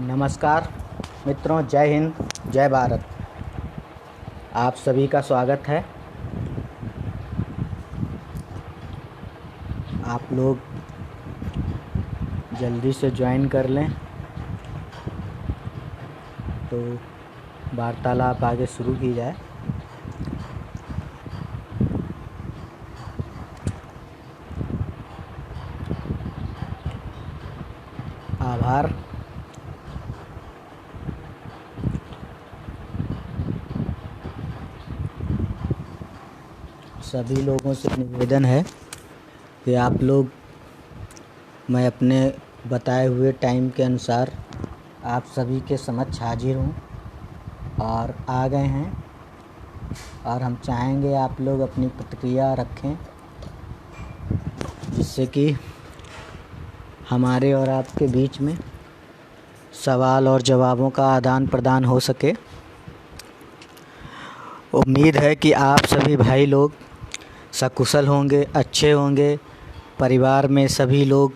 नमस्कार मित्रों, जय हिंद, जय भारत। आप सभी का स्वागत है। आप लोग जल्दी से ज्वाइन कर लें तो वार्तालाप आगे शुरू की जाए। आभार। सभी लोगों से निवेदन है कि आप लोग, मैं अपने बताए हुए टाइम के अनुसार आप सभी के समक्ष हाजिर हूँ और आ गए हैं, और हम चाहेंगे आप लोग अपनी प्रतिक्रिया रखें, जिससे कि हमारे और आपके बीच में सवाल और जवाबों का आदान प्रदान हो सके। उम्मीद है कि आप सभी भाई लोग सकुशल होंगे, अच्छे होंगे, परिवार में सभी लोग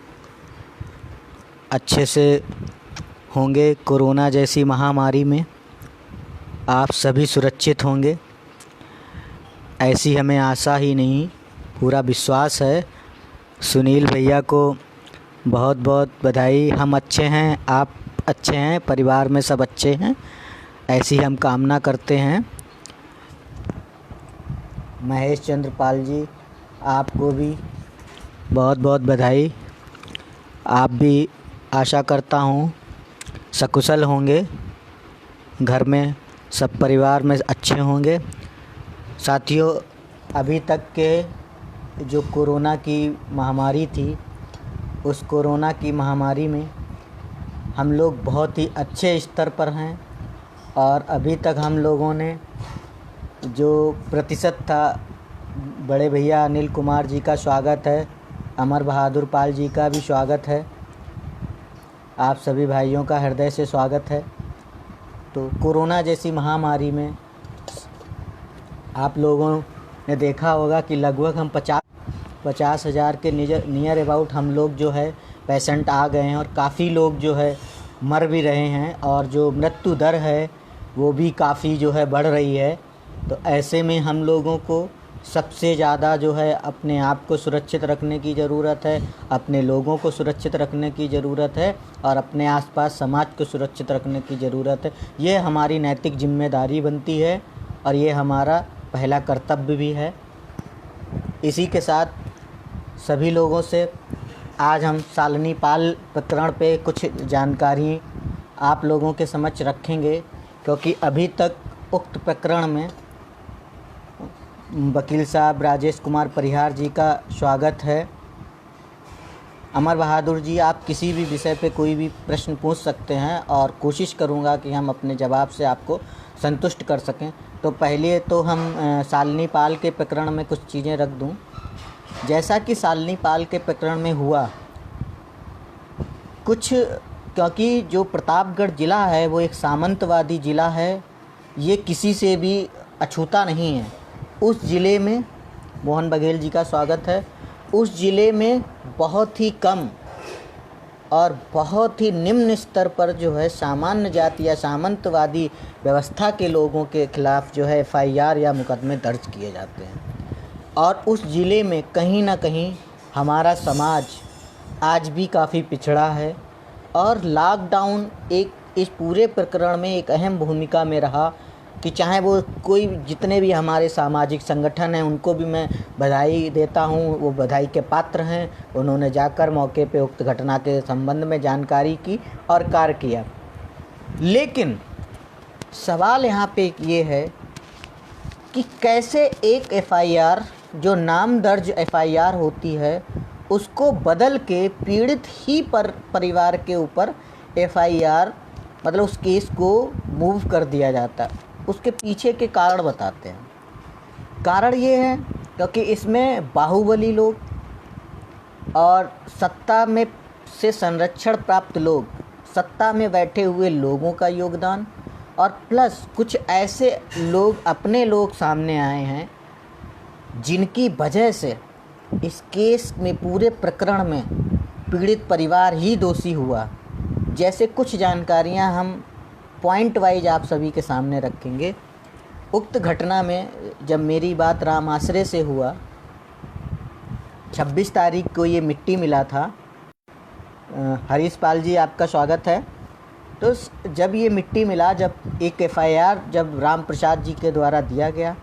अच्छे से होंगे। कोरोना जैसी महामारी में आप सभी सुरक्षित होंगे, ऐसी हमें आशा ही नहीं, पूरा विश्वास है। सुनील भैया को बहुत बहुत बधाई। हम अच्छे हैं, आप अच्छे हैं, परिवार में सब अच्छे हैं, ऐसी हम कामना करते हैं। महेश चंद्र पाल जी, आपको भी बहुत बहुत बधाई। आप भी आशा करता हूँ सकुशल होंगे, घर में सब परिवार में अच्छे होंगे। साथियों, अभी तक के जो कोरोना की महामारी थी, उस कोरोना की महामारी में हम लोग बहुत ही अच्छे स्तर पर हैं, और अभी तक हम लोगों ने जो प्रतिशत था, बड़े भैया अनिल कुमार जी का स्वागत है, अमर बहादुर पाल जी का भी स्वागत है, आप सभी भाइयों का हृदय से स्वागत है। तो कोरोना जैसी महामारी में आप लोगों ने देखा होगा कि लगभग हम 50,000 के नियर अबाउट हम लोग जो है पेशेंट आ गए हैं, और काफ़ी लोग जो है मर भी रहे हैं, और जो मृत्यु दर है वो भी काफ़ी जो है बढ़ रही है। तो ऐसे में हम लोगों को सबसे ज़्यादा जो है अपने आप को सुरक्षित रखने की ज़रूरत है, अपने लोगों को सुरक्षित रखने की ज़रूरत है, और अपने आसपास समाज को सुरक्षित रखने की ज़रूरत है। ये हमारी नैतिक जिम्मेदारी बनती है, और ये हमारा पहला कर्तव्य भी है। इसी के साथ सभी लोगों से आज हम शालिनी पाल प्रकरण पे कुछ जानकारी आप लोगों के समक्ष रखेंगे, क्योंकि अभी तक उक्त प्रकरण में वकील साहब राजेश कुमार परिहार जी का स्वागत है। अमर बहादुर जी, आप किसी भी विषय पे कोई भी प्रश्न पूछ सकते हैं, और कोशिश करूंगा कि हम अपने जवाब से आपको संतुष्ट कर सकें। तो पहले तो हम शालिनी पाल के प्रकरण में कुछ चीज़ें रख दूं। जैसा कि शालिनी पाल के प्रकरण में हुआ कुछ, क्योंकि जो प्रतापगढ़ ज़िला है वो एक सामंतवादी ज़िला है, ये किसी से भी अछूता नहीं है। उस ज़िले में, मोहन बघेल जी का स्वागत है, उस ज़िले में बहुत ही कम और बहुत ही निम्न स्तर पर जो है सामान्य जाति या सामंतवादी व्यवस्था के लोगों के खिलाफ़ जो है FIR या मुकदमे दर्ज किए जाते हैं। और उस ज़िले में कहीं ना कहीं हमारा समाज आज भी काफ़ी पिछड़ा है, और लॉकडाउन एक इस पूरे प्रकरण में एक अहम भूमिका में रहा, कि चाहे वो कोई जितने भी हमारे सामाजिक संगठन हैं उनको भी मैं बधाई देता हूँ, वो बधाई के पात्र हैं। उन्होंने जाकर मौके पे उक्त घटना के संबंध में जानकारी की और कार्य किया। लेकिन सवाल यहाँ पे ये है कि कैसे एक FIR, जो नाम दर्ज FIR होती है, उसको बदल के पीड़ित ही परिवार के ऊपर FIR, मतलब उस केस को मूव कर दिया जाता है। उसके पीछे के कारण बताते हैं। कारण ये है क्योंकि इसमें बाहुबली लोग और सत्ता में से संरक्षण प्राप्त लोग, सत्ता में बैठे हुए लोगों का योगदान, और प्लस कुछ ऐसे लोग, अपने लोग सामने आए हैं जिनकी वजह से इस केस में, पूरे प्रकरण में पीड़ित परिवार ही दोषी हुआ। जैसे कुछ जानकारियां हम पॉइंट वाइज आप सभी के सामने रखेंगे। उक्त घटना में जब मेरी बात राम आश्रय से हुआ, 26 तारीख को ये मिट्टी मिला था। हरीश पाल जी आपका स्वागत है। तो जब ये मिट्टी मिला, जब एक एफआईआर जब राम प्रसाद जी के द्वारा दिया गया,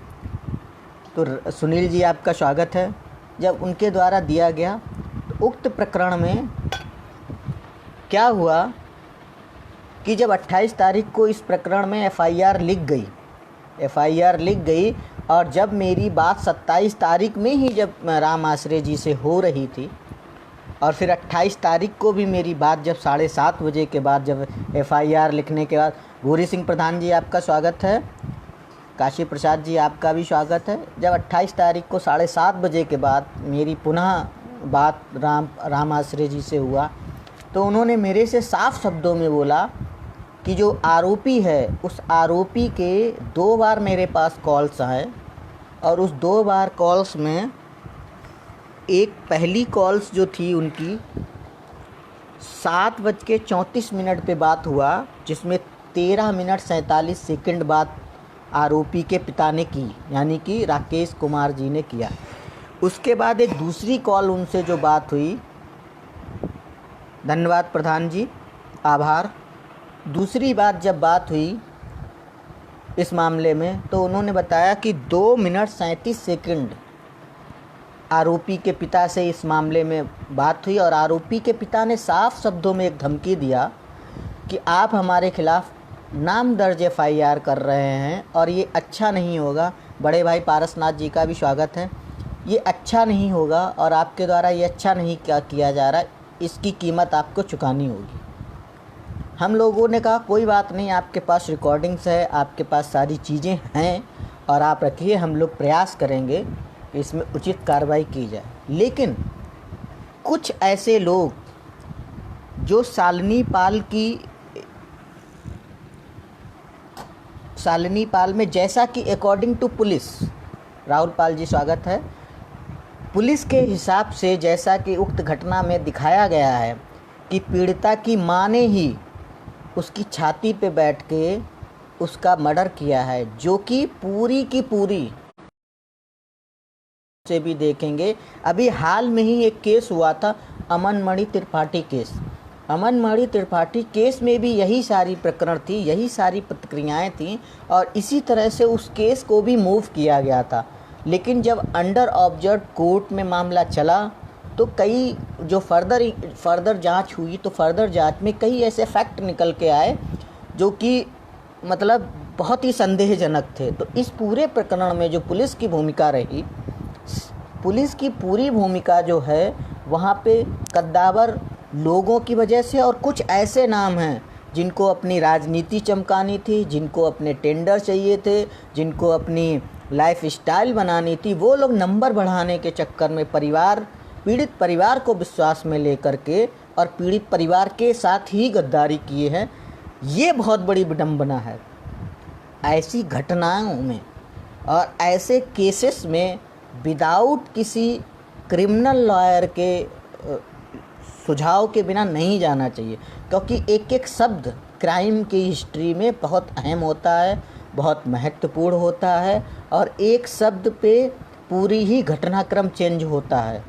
तो सुनील जी आपका स्वागत है, जब उनके द्वारा दिया गया, तो उक्त प्रकरण में क्या हुआ कि जब 28 तारीख को इस प्रकरण में एफआईआर लिख गई और जब मेरी बात 27 तारीख में ही जब राम आश्रय जी से हो रही थी, और फिर 28 तारीख को भी मेरी बात जब 7:30 बजे के बाद जब एफआईआर लिखने के बाद, गौरी सिंह प्रधान जी आपका स्वागत है, काशी प्रसाद जी आपका भी स्वागत है। जब 28 तारीख को 7:30 बजे के बाद मेरी पुनः बात राम आश्रय जी से हुआ, तो उन्होंने मेरे से साफ शब्दों में बोला कि जो आरोपी है उस आरोपी के 2 बार मेरे पास कॉल्स आए, और उस 2 बार कॉल्स में एक पहली कॉल्स जो थी उनकी 7:34 पे बात हुआ, जिसमें 13 मिनट 47 सेकंड बात आरोपी के पिता ने की, यानी कि राकेश कुमार जी ने किया। उसके बाद एक दूसरी कॉल उनसे जो बात हुई, धन्यवाद प्रधान जी, आभार। दूसरी बात जब बात हुई इस मामले में, तो उन्होंने बताया कि 2 मिनट 37 सेकंड आरोपी के पिता से इस मामले में बात हुई, और आरोपी के पिता ने साफ शब्दों में एक धमकी दिया कि आप हमारे खिलाफ नाम दर्ज एफआईआर कर रहे हैं और ये अच्छा नहीं होगा। बड़े भाई पारसनाथ जी का भी स्वागत है। ये अच्छा नहीं होगा और आपके द्वारा ये अच्छा नहीं किया जा रहा, इसकी कीमत आपको चुकानी होगी। हम लोगों ने कहा कोई बात नहीं, आपके पास रिकॉर्डिंग्स है, आपके पास सारी चीज़ें हैं और आप रखिए, हम लोग प्रयास करेंगे कि इसमें उचित कार्रवाई की जाए। लेकिन कुछ ऐसे लोग जो शालिनी पाल में, जैसा कि according to police, Rahul Pal ji स्वागत है, पुलिस के हिसाब से जैसा कि उक्त घटना में दिखाया गया है कि पीड़िता की मां ने ही उसकी छाती पे बैठ के उसका मर्डर किया है, जो कि पूरी की पूरी से भी देखेंगे। अभी हाल में ही एक केस हुआ था, अमनमणि त्रिपाठी केस। अमनमणि त्रिपाठी केस में भी यही सारी प्रकरण थी, यही सारी प्रतिक्रियाएं थीं, और इसी तरह से उस केस को भी मूव किया गया था। लेकिन जब अंडर ऑब्जर्व कोर्ट में मामला चला, तो कई जो फर्दर जांच हुई, तो फर्दर जांच में कई ऐसे फैक्ट निकल के आए जो कि मतलब बहुत ही संदेहजनक थे। तो इस पूरे प्रकरण में जो पुलिस की भूमिका रही, पुलिस की पूरी भूमिका जो है वहाँ पे कद्दावर लोगों की वजह से, और कुछ ऐसे नाम हैं जिनको अपनी राजनीति चमकानी थी, जिनको अपने टेंडर चाहिए थे, जिनको अपनी लाइफ स्टाइल बनानी थी, वो लोग नंबर बढ़ाने के चक्कर में पीड़ित परिवार को विश्वास में लेकर के और पीड़ित परिवार के साथ ही गद्दारी किए हैं। ये बहुत बड़ी विडंबना है। ऐसी घटनाओं में और ऐसे केसेस में विदाउट किसी क्रिमिनल लॉयर के सुझाव के बिना नहीं जाना चाहिए, क्योंकि एक एक शब्द क्राइम की हिस्ट्री में बहुत अहम होता है, बहुत महत्वपूर्ण होता है, और एक शब्द पे पूरी ही घटनाक्रम चेंज होता है।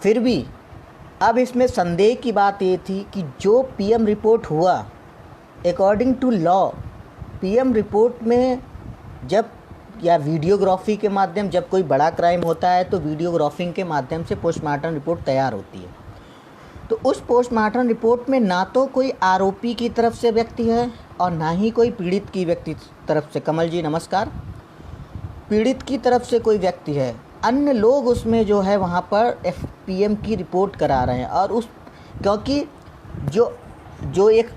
फिर भी अब इसमें संदेह की बात ये थी कि जो पीएम रिपोर्ट हुआ, according to law, PM report में जब या वीडियोग्राफी के माध्यम, जब कोई बड़ा क्राइम होता है तो वीडियोग्राफिंग के माध्यम से पोस्टमार्टम रिपोर्ट तैयार होती है। तो उस पोस्टमार्टम रिपोर्ट में ना तो कोई आरोपी की तरफ से व्यक्ति है और ना ही कोई पीड़ित की व्यक्ति तरफ से, कमल जी नमस्कार, पीड़ित की तरफ से कोई व्यक्ति है। अन्य लोग उसमें जो है वहाँ पर एफपीएम की रिपोर्ट करा रहे हैं, और उस क्योंकि जो एक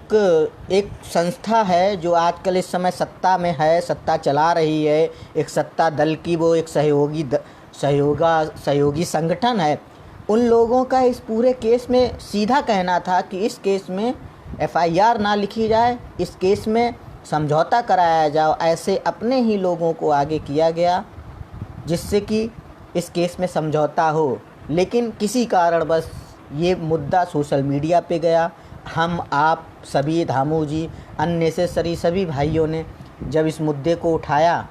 संस्था है जो आजकल इस समय सत्ता में है, सत्ता चला रही है, एक सत्ता दल की वो एक सहयोगी संगठन है, उन लोगों का इस पूरे केस में सीधा कहना था कि इस केस में एफआईआर ना लिखी जाए, इस केस में समझौता कराया जाए। ऐसे अपने ही लोगों को आगे किया गया जिससे कि इस केस में समझौता हो, लेकिन किसी कारण बस ये मुद्दा सोशल मीडिया पे गया हम आप सभी धामू जी अननेसेसरी सभी भाइयों ने जब इस मुद्दे को उठाया,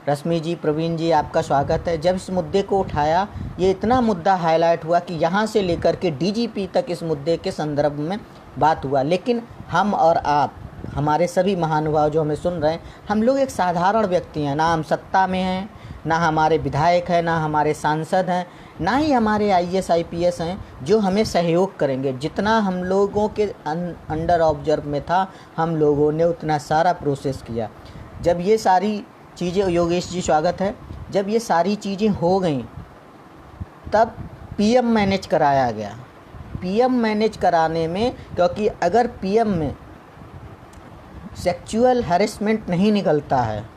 रश्मि जी, प्रवीण जी, आपका स्वागत है। जब इस मुद्दे को उठाया, ये इतना मुद्दा हाईलाइट हुआ कि यहाँ से लेकर के डीजीपी तक इस मुद्दे के संदर्भ में बात हुआ। लेकिन हम और आप, हमारे सभी महानुभाव जो हमें सुन रहे हैं, हम लोग एक साधारण व्यक्ति हैं। ना हम सत्ता में हैं, ना हमारे विधायक हैं, ना हमारे सांसद हैं, ना ही हमारे आईएएस आईपीएस हैं जो हमें सहयोग करेंगे। जितना हम लोगों के अंडर ऑब्जर्व में था, हम लोगों ने उतना सारा प्रोसेस किया। जब ये सारी चीज़ें, योगेश जी स्वागत है, जब ये सारी चीज़ें हो गई तब पीएम मैनेज कराया गया। पीएम मैनेज कराने में, क्योंकि अगर पीएम में सेक्सुअल हैरेसमेंट नहीं निकलता है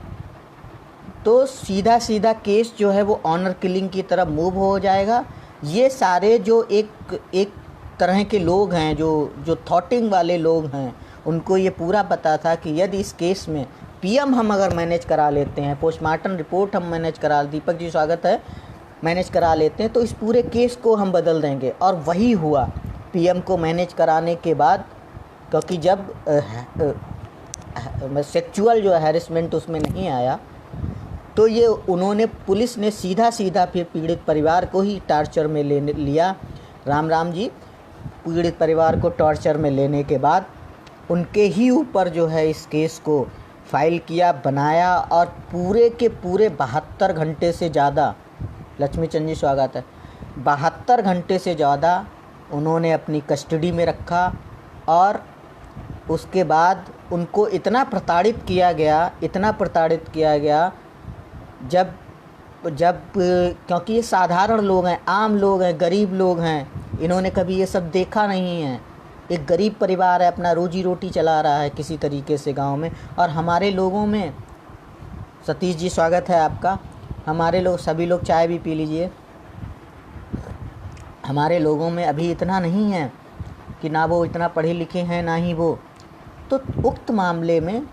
तो सीधा सीधा केस जो है वो ऑनर किलिंग की तरफ मूव हो जाएगा। ये सारे जो एक तरह के लोग हैं, जो थॉटिंग वाले लोग हैं, उनको ये पूरा पता था कि यदि इस केस में पीएम हम अगर मैनेज करा लेते हैं, पोस्टमार्टम रिपोर्ट हम मैनेज करा, दीपक जी स्वागत है, मैनेज करा लेते हैं तो इस पूरे केस को हम बदल देंगे। और वही हुआ। पीएम को मैनेज कराने के बाद, क्योंकि जब सेक्सुअल जो हैरेसमेंट उसमें नहीं आया, तो ये उन्होंने, पुलिस ने सीधा सीधा फिर पीड़ित परिवार को ही टॉर्चर में लेने लिया। राम राम जी, पीड़ित परिवार को टॉर्चर में लेने के बाद उनके ही ऊपर जो है इस केस को फाइल किया, बनाया, और पूरे के पूरे 72 घंटे से ज़्यादा, लक्ष्मी चंद जी स्वागत है, 72 घंटे से ज़्यादा उन्होंने अपनी कस्टडी में रखा। और उसके बाद उनको इतना प्रताड़ित किया गया, जब क्योंकि ये साधारण लोग हैं, आम लोग हैं, गरीब लोग हैं, इन्होंने कभी ये सब देखा नहीं है। एक गरीब परिवार है, अपना रोजी रोटी चला रहा है किसी तरीके से गांव में। और हमारे लोगों में, सतीश जी स्वागत है आपका, हमारे लोग, सभी लोग चाय भी पी लीजिए। हमारे लोगों में अभी इतना नहीं है कि ना वो इतना पढ़े लिखे हैं, ना ही वो। तो उक्त मामले में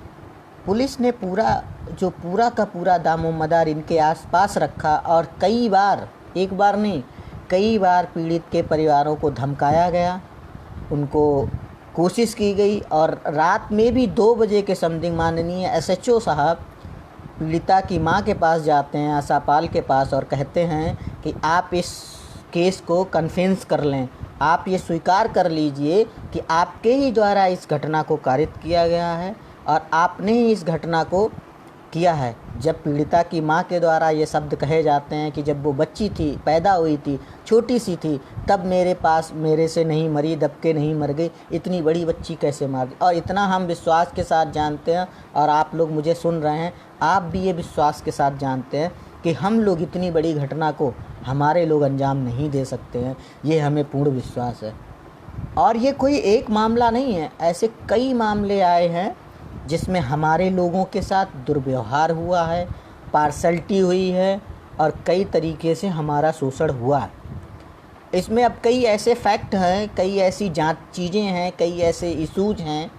पुलिस ने पूरा का पूरा दामोमदार इनके आसपास रखा। और कई बार, एक बार नहीं, कई बार पीड़ित के परिवारों को धमकाया गया, उनको कोशिश की गई। और रात में भी 2 बजे के समथिंग माननीय एसएचओ साहब पीड़िता की मां के पास जाते हैं, आशापाल के पास, और कहते हैं कि आप इस केस को कन्फेंस कर लें, आप ये स्वीकार कर लीजिए कि आपके ही द्वारा इस घटना को कारित किया गया है और आपने ही इस घटना को किया है। जब पीड़िता की मां के द्वारा ये शब्द कहे जाते हैं कि जब वो बच्ची थी, पैदा हुई थी, छोटी सी थी, तब मेरे से नहीं मरी, दब के नहीं मर गई, इतनी बड़ी बच्ची कैसे मार दी। और इतना हम विश्वास के साथ जानते हैं, और आप लोग मुझे सुन रहे हैं, आप भी ये विश्वास के साथ जानते हैं कि हम लोग इतनी बड़ी घटना को, हमारे लोग अंजाम नहीं दे सकते हैं। ये हमें पूर्ण विश्वास है। और ये कोई एक मामला नहीं है, ऐसे कई मामले आए हैं जिसमें हमारे लोगों के साथ दुर्व्यवहार हुआ है, पार्शलिटी हुई है, और कई तरीके से हमारा शोषण हुआ है। इसमें अब कई ऐसे फैक्ट हैं, कई ऐसी चीज़ें हैं, कई ऐसे इशूज़ हैं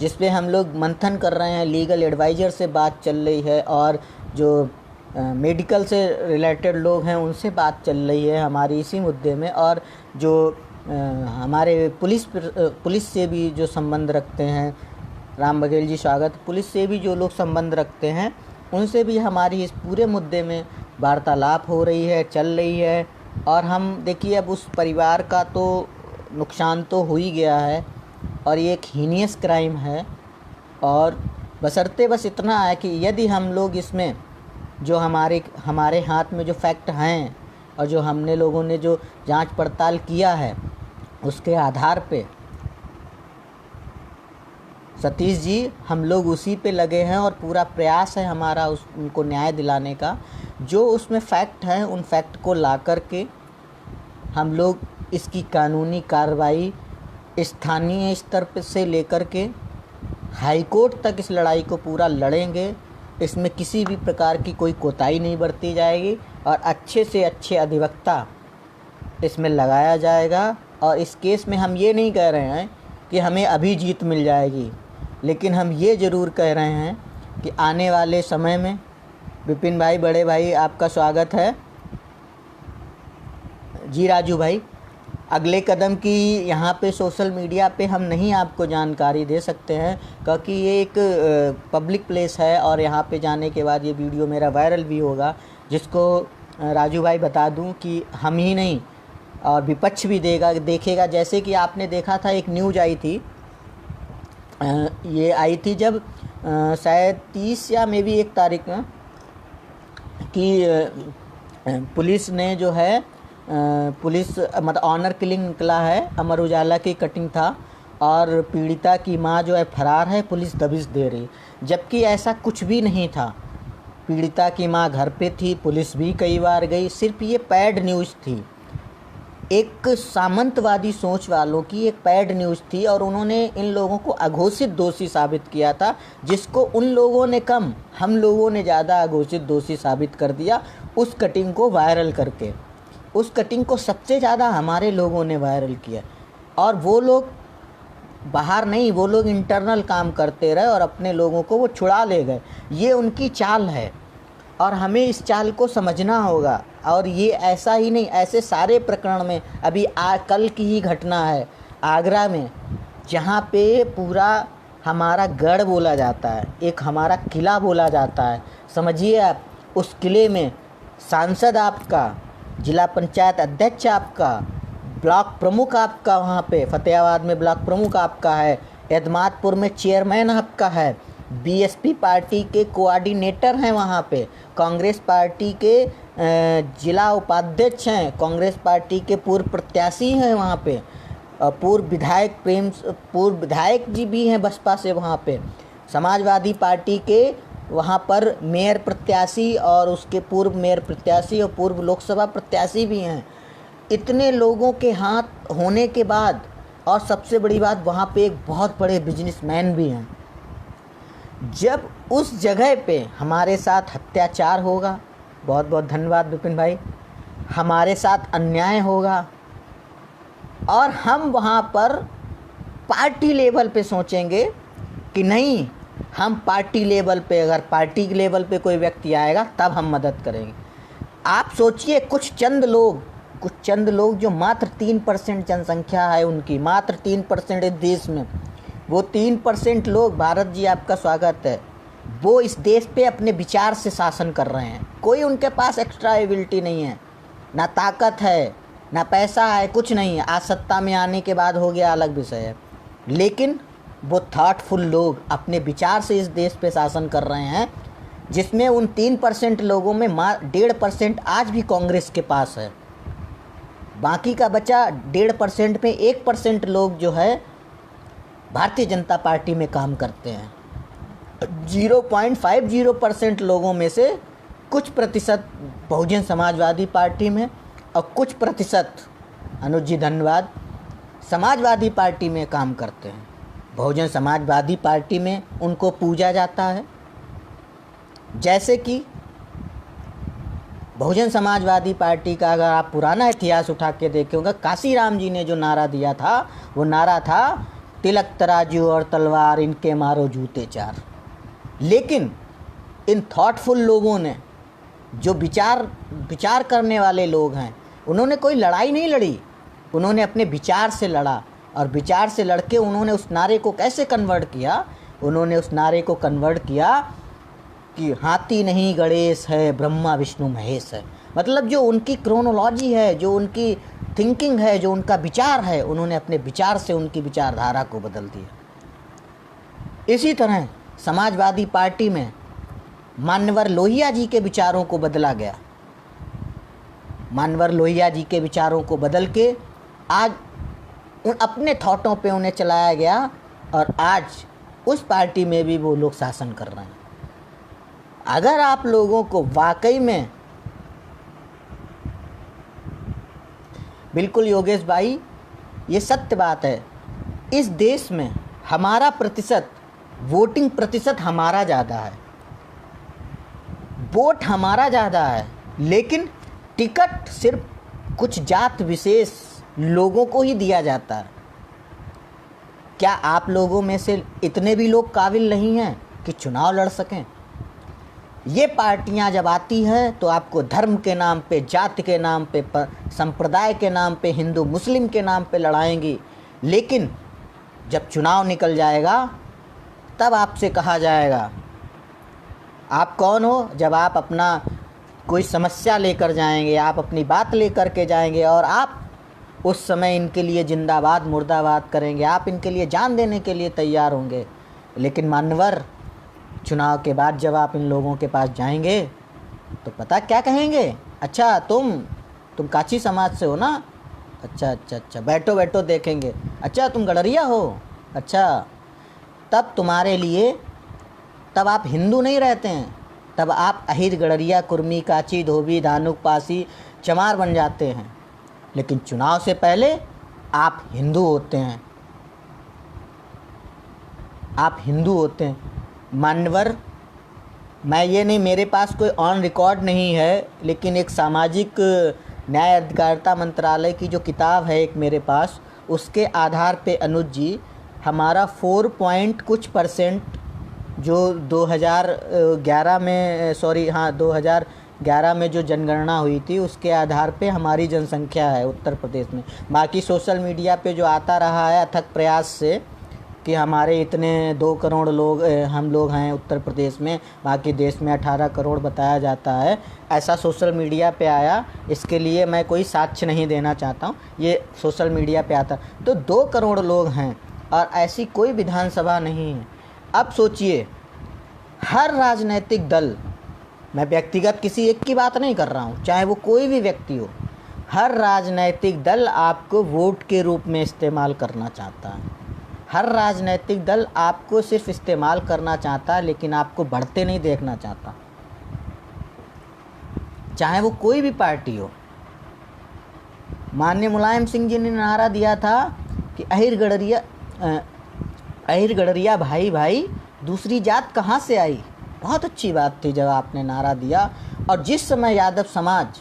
जिस पे हम लोग मंथन कर रहे हैं। लीगल एडवाइज़र से बात चल रही है, और जो मेडिकल से रिलेटेड लोग हैं उनसे बात चल रही है हमारी इसी मुद्दे में। और जो हमारे पुलिस से भी जो संबंध रखते हैं, राम बघेल जी स्वागत, पुलिस से भी जो लोग संबंध रखते हैं, उनसे भी हमारी इस पूरे मुद्दे में वार्तालाप हो रही है, चल रही है। और हम देखिए, अब उस परिवार का तो नुकसान तो हो ही गया है, और ये एक हीनियस क्राइम है। और बशर्ते बस इतना है कि यदि हम लोग इसमें जो हमारे हाथ में जो फैक्ट हैं, और जो हमने लोगों ने जो जांच पड़ताल किया है, उसके आधार पे सतीश जी, हम लोग उसी पे लगे हैं, और पूरा प्रयास है हमारा उनको न्याय दिलाने का। जो उसमें फैक्ट हैं, उन फैक्ट को ला कर के हम लोग इसकी कानूनी कार्रवाई स्थानीय स्तर पे से लेकर के हाई कोर्ट तक इस लड़ाई को पूरा लड़ेंगे। इसमें किसी भी प्रकार की कोई कोताही नहीं बरती जाएगी, और अच्छे से अच्छे अधिवक्ता इसमें लगाया जाएगा। और इस केस में हम ये नहीं कह रहे हैं कि हमें अभी जीत मिल जाएगी, लेकिन हम ये ज़रूर कह रहे हैं कि आने वाले समय में, विपिन भाई, बड़े भाई, आपका स्वागत है जी, राजू भाई, अगले कदम की यहाँ पे सोशल मीडिया पे हम नहीं आपको जानकारी दे सकते हैं, क्योंकि ये एक पब्लिक प्लेस है और यहाँ पे जाने के बाद ये वीडियो मेरा वायरल भी होगा, जिसको राजू भाई बता दूँ कि हम ही नहीं और विपक्ष भी देखेगा। जैसे कि आपने देखा था, एक न्यूज़ आई थी, ये आई थी जब शायद 30 या मे भी 1 तारीख में, कि पुलिस ने जो है पुलिस मतलब ऑनर किलिंग निकला है, अमर उजाला की कटिंग था, और पीड़िता की मां जो है फरार है, पुलिस दबिश दे रही, जबकि ऐसा कुछ भी नहीं था। पीड़िता की मां घर पे थी, पुलिस भी कई बार गई, सिर्फ ये पैड न्यूज़ थी, एक सामंतवादी सोच वालों की एक पैड न्यूज़ थी, और उन्होंने इन लोगों को अघोषित दोषी साबित किया था, जिसको उन लोगों ने कम, हम लोगों ने ज़्यादा अघोषित दोषी साबित कर दिया उस कटिंग को वायरल करके। उस कटिंग को सबसे ज़्यादा हमारे लोगों ने वायरल किया, और वो लोग बाहर नहीं, वो लोग इंटरनल काम करते रहे और अपने लोगों को वो छुड़ा ले गए। ये उनकी चाल है और हमें इस चाल को समझना होगा। और ये ऐसा ही नहीं, ऐसे सारे प्रकरण में, अभी कल की ही घटना है आगरा में, जहाँ पे पूरा हमारा गढ़ बोला जाता है, एक हमारा किला बोला जाता है। समझिए आप, उस किले में सांसद आपका, जिला पंचायत अध्यक्ष आपका, ब्लॉक प्रमुख आपका, वहाँ पे फतेहाबाद में ब्लॉक प्रमुख आपका है, एतमादपुर में चेयरमैन आपका है, बीएसपी पार्टी के कोऑर्डिनेटर हैं वहाँ पे, कांग्रेस पार्टी के जिला उपाध्यक्ष हैं, कांग्रेस पार्टी के पूर्व प्रत्याशी हैं वहाँ पे, पूर्व विधायक जी भी हैं बसपा से वहाँ पे, समाजवादी पार्टी के वहाँ पर मेयर प्रत्याशी और उसके पूर्व मेयर प्रत्याशी और पूर्व लोकसभा प्रत्याशी भी हैं। इतने लोगों के हाथ होने के बाद, और सबसे बड़ी बात, वहाँ पे एक बहुत बड़े बिजनेसमैन भी हैं। जब उस जगह पे हमारे साथ अत्याचार होगा, बहुत बहुत धन्यवाद विपिन भाई, हमारे साथ अन्याय होगा, और हम वहाँ पर पार्टी लेवल पे सोचेंगे कि नहीं, हम पार्टी लेवल पे, अगर पार्टी के लेवल पे कोई व्यक्ति आएगा तब हम मदद करेंगे। आप सोचिए, कुछ चंद लोग जो मात्र 3% जनसंख्या है उनकी, मात्र 3% इस देश में, वो 3% लोग, भारत जी आपका स्वागत है, वो इस देश पे अपने विचार से शासन कर रहे हैं। कोई उनके पास एक्स्ट्रा एबिलिटी नहीं है, ना ताकत है, ना पैसा है, कुछ नहीं है। आज सत्ता में आने के बाद हो गया, अलग विषय है, लेकिन वो थॉटफुल लोग अपने विचार से इस देश पे शासन कर रहे हैं, जिसमें उन 3% लोगों में 1.5% आज भी कांग्रेस के पास है। बाकी का बचा 1.5% में 1% लोग जो है भारतीय जनता पार्टी में काम करते हैं। 0.50% लोगों में से कुछ प्रतिशत बहुजन समाजवादी पार्टी में और कुछ प्रतिशत, अनुज जी धन्यवाद, समाजवादी पार्टी में काम करते हैं। बहुजन समाजवादी पार्टी में उनको पूजा जाता है। जैसे कि बहुजन समाजवादी पार्टी का अगर आप पुराना इतिहास उठा के देखे होंगे, काशीराम जी ने जो नारा दिया था, वो नारा था तिलक तराजू और तलवार, इनके मारो जूते चार। लेकिन इन थॉटफुल लोगों ने, जो विचार करने वाले लोग हैं, उन्होंने कोई लड़ाई नहीं लड़ी, उन्होंने अपने विचार से लड़ा। और विचार से लड़के उन्होंने उस नारे को कैसे कन्वर्ट किया? उन्होंने उस नारे को कन्वर्ट किया कि हाथी नहीं गणेश है, ब्रह्मा विष्णु महेश है। मतलब जो उनकी क्रोनोलॉजी है, जो उनकी थिंकिंग है, जो उनका विचार है, उन्होंने अपने विचार से उनकी विचारधारा को बदल दिया। इसी तरह समाजवादी पार्टी में मानवर लोहिया जी के विचारों को बदला गया। मानवर लोहिया जी के विचारों को बदल के आज उन अपने थॉटों पे उन्हें चलाया गया, और आज उस पार्टी में भी वो लोग शासन कर रहे हैं। अगर आप लोगों को वाकई में, बिल्कुल योगेश भाई, ये सत्य बात है, इस देश में हमारा प्रतिशत, वोटिंग प्रतिशत हमारा ज़्यादा है, वोट हमारा ज़्यादा है, लेकिन टिकट सिर्फ कुछ जात विशेष लोगों को ही दिया जाता है। क्या आप लोगों में से इतने भी लोग काबिल नहीं हैं कि चुनाव लड़ सकें? ये पार्टियां जब आती हैं तो आपको धर्म के नाम पे, जाति के नाम पे, संप्रदाय के नाम पे, हिंदू मुस्लिम के नाम पे लड़ाएंगी। लेकिन जब चुनाव निकल जाएगा तब आपसे कहा जाएगा आप कौन हो। जब आप अपना कोई समस्या लेकर जाएंगे, आप अपनी बात लेकर के जाएंगे और आप उस समय इनके लिए जिंदाबाद मुर्दाबाद करेंगे, आप इनके लिए जान देने के लिए तैयार होंगे। लेकिन मान्यवर, चुनाव के बाद जब आप इन लोगों के पास जाएंगे तो पता क्या कहेंगे, अच्छा तुम काची समाज से हो ना, अच्छा बैठो बैठो देखेंगे, अच्छा तुम गडरिया हो, अच्छा। तब तुम्हारे लिए, तब आप हिंदू नहीं रहते हैं, तब आप अहिर, गडरिया, कुर्मी, काची, धोबी, धानुक, पासी, चमार बन जाते हैं। लेकिन चुनाव से पहले आप हिंदू होते हैं, आप हिंदू होते हैं। मान्यवर, मैं ये नहीं, मेरे पास कोई ऑन रिकॉर्ड नहीं है, लेकिन एक सामाजिक न्याय अधिकारिता मंत्रालय की जो किताब है एक मेरे पास, उसके आधार पे अनुज जी हमारा 4 पॉइंट कुछ % जो 2011 में 2011 में जो जनगणना हुई थी उसके आधार पे हमारी जनसंख्या है उत्तर प्रदेश में। बाकी सोशल मीडिया पे जो आता रहा है अथक प्रयास से कि हमारे इतने 2 करोड़ लोग हम लोग हैं उत्तर प्रदेश में, बाकी देश में 18 करोड़ बताया जाता है, ऐसा सोशल मीडिया पे आया। इसके लिए मैं कोई साक्ष्य नहीं देना चाहता हूँ, ये सोशल मीडिया पे आता। तो 2 करोड़ लोग हैं और ऐसी कोई विधानसभा नहीं है। अब सोचिए, हर राजनीतिक दल, मैं व्यक्तिगत किसी एक की बात नहीं कर रहा हूँ, चाहे वो कोई भी व्यक्ति हो, हर राजनीतिक दल आपको वोट के रूप में इस्तेमाल करना चाहता है। हर राजनीतिक दल आपको सिर्फ इस्तेमाल करना चाहता है, लेकिन आपको बढ़ते नहीं देखना चाहता, चाहे वो कोई भी पार्टी हो। माननीय मुलायम सिंह जी ने नारा दिया था कि अहिर गडरिया भाई भाई, दूसरी जात कहाँ से आई। बहुत अच्छी बात थी जब आपने नारा दिया। और जिस समय यादव समाज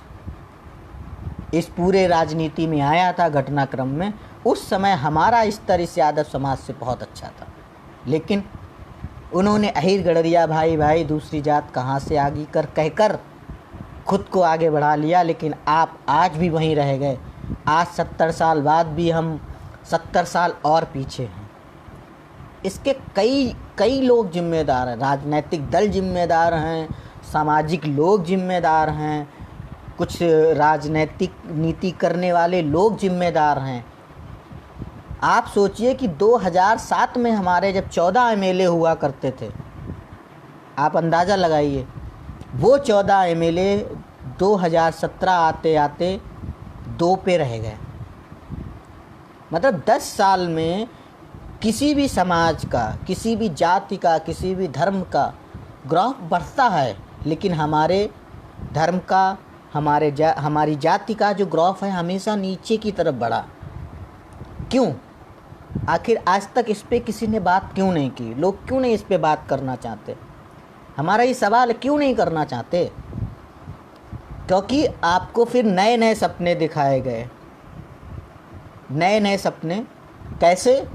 इस पूरे राजनीति में आया था घटनाक्रम में, उस समय हमारा स्तर इस यादव समाज से बहुत अच्छा था। लेकिन उन्होंने अहिर गडरिया भाई भाई, दूसरी जात कहाँ से आगी कर कहकर खुद को आगे बढ़ा लिया। लेकिन आप आज भी वहीं रह गए। आज 70 साल बाद भी हम 70 साल और पीछे हैं। इसके कई लोग जिम्मेदार हैं, राजनीतिक दल जिम्मेदार हैं, सामाजिक लोग जिम्मेदार हैं, कुछ राजनीतिक नीति करने वाले लोग जिम्मेदार हैं। आप सोचिए कि 2007 में हमारे जब 14 MLA हुआ करते थे, आप अंदाज़ा लगाइए, वो 14 MLA 2017 आते आते 2 पे रह गए। मतलब 10 साल में किसी भी समाज का, किसी भी जाति का, किसी भी धर्म का ग्राफ बढ़ता है, लेकिन हमारे धर्म का, हमारी जाति का जो ग्राफ है हमेशा नीचे की तरफ बढ़ा। क्यों? आखिर आज तक इस पे किसी ने बात क्यों नहीं की? लोग क्यों नहीं इस पे बात करना चाहते? हमारा ये सवाल क्यों नहीं करना चाहते? क्योंकि आपको फिर नए नए सपने दिखाए गए। नए नए सपने कैसे?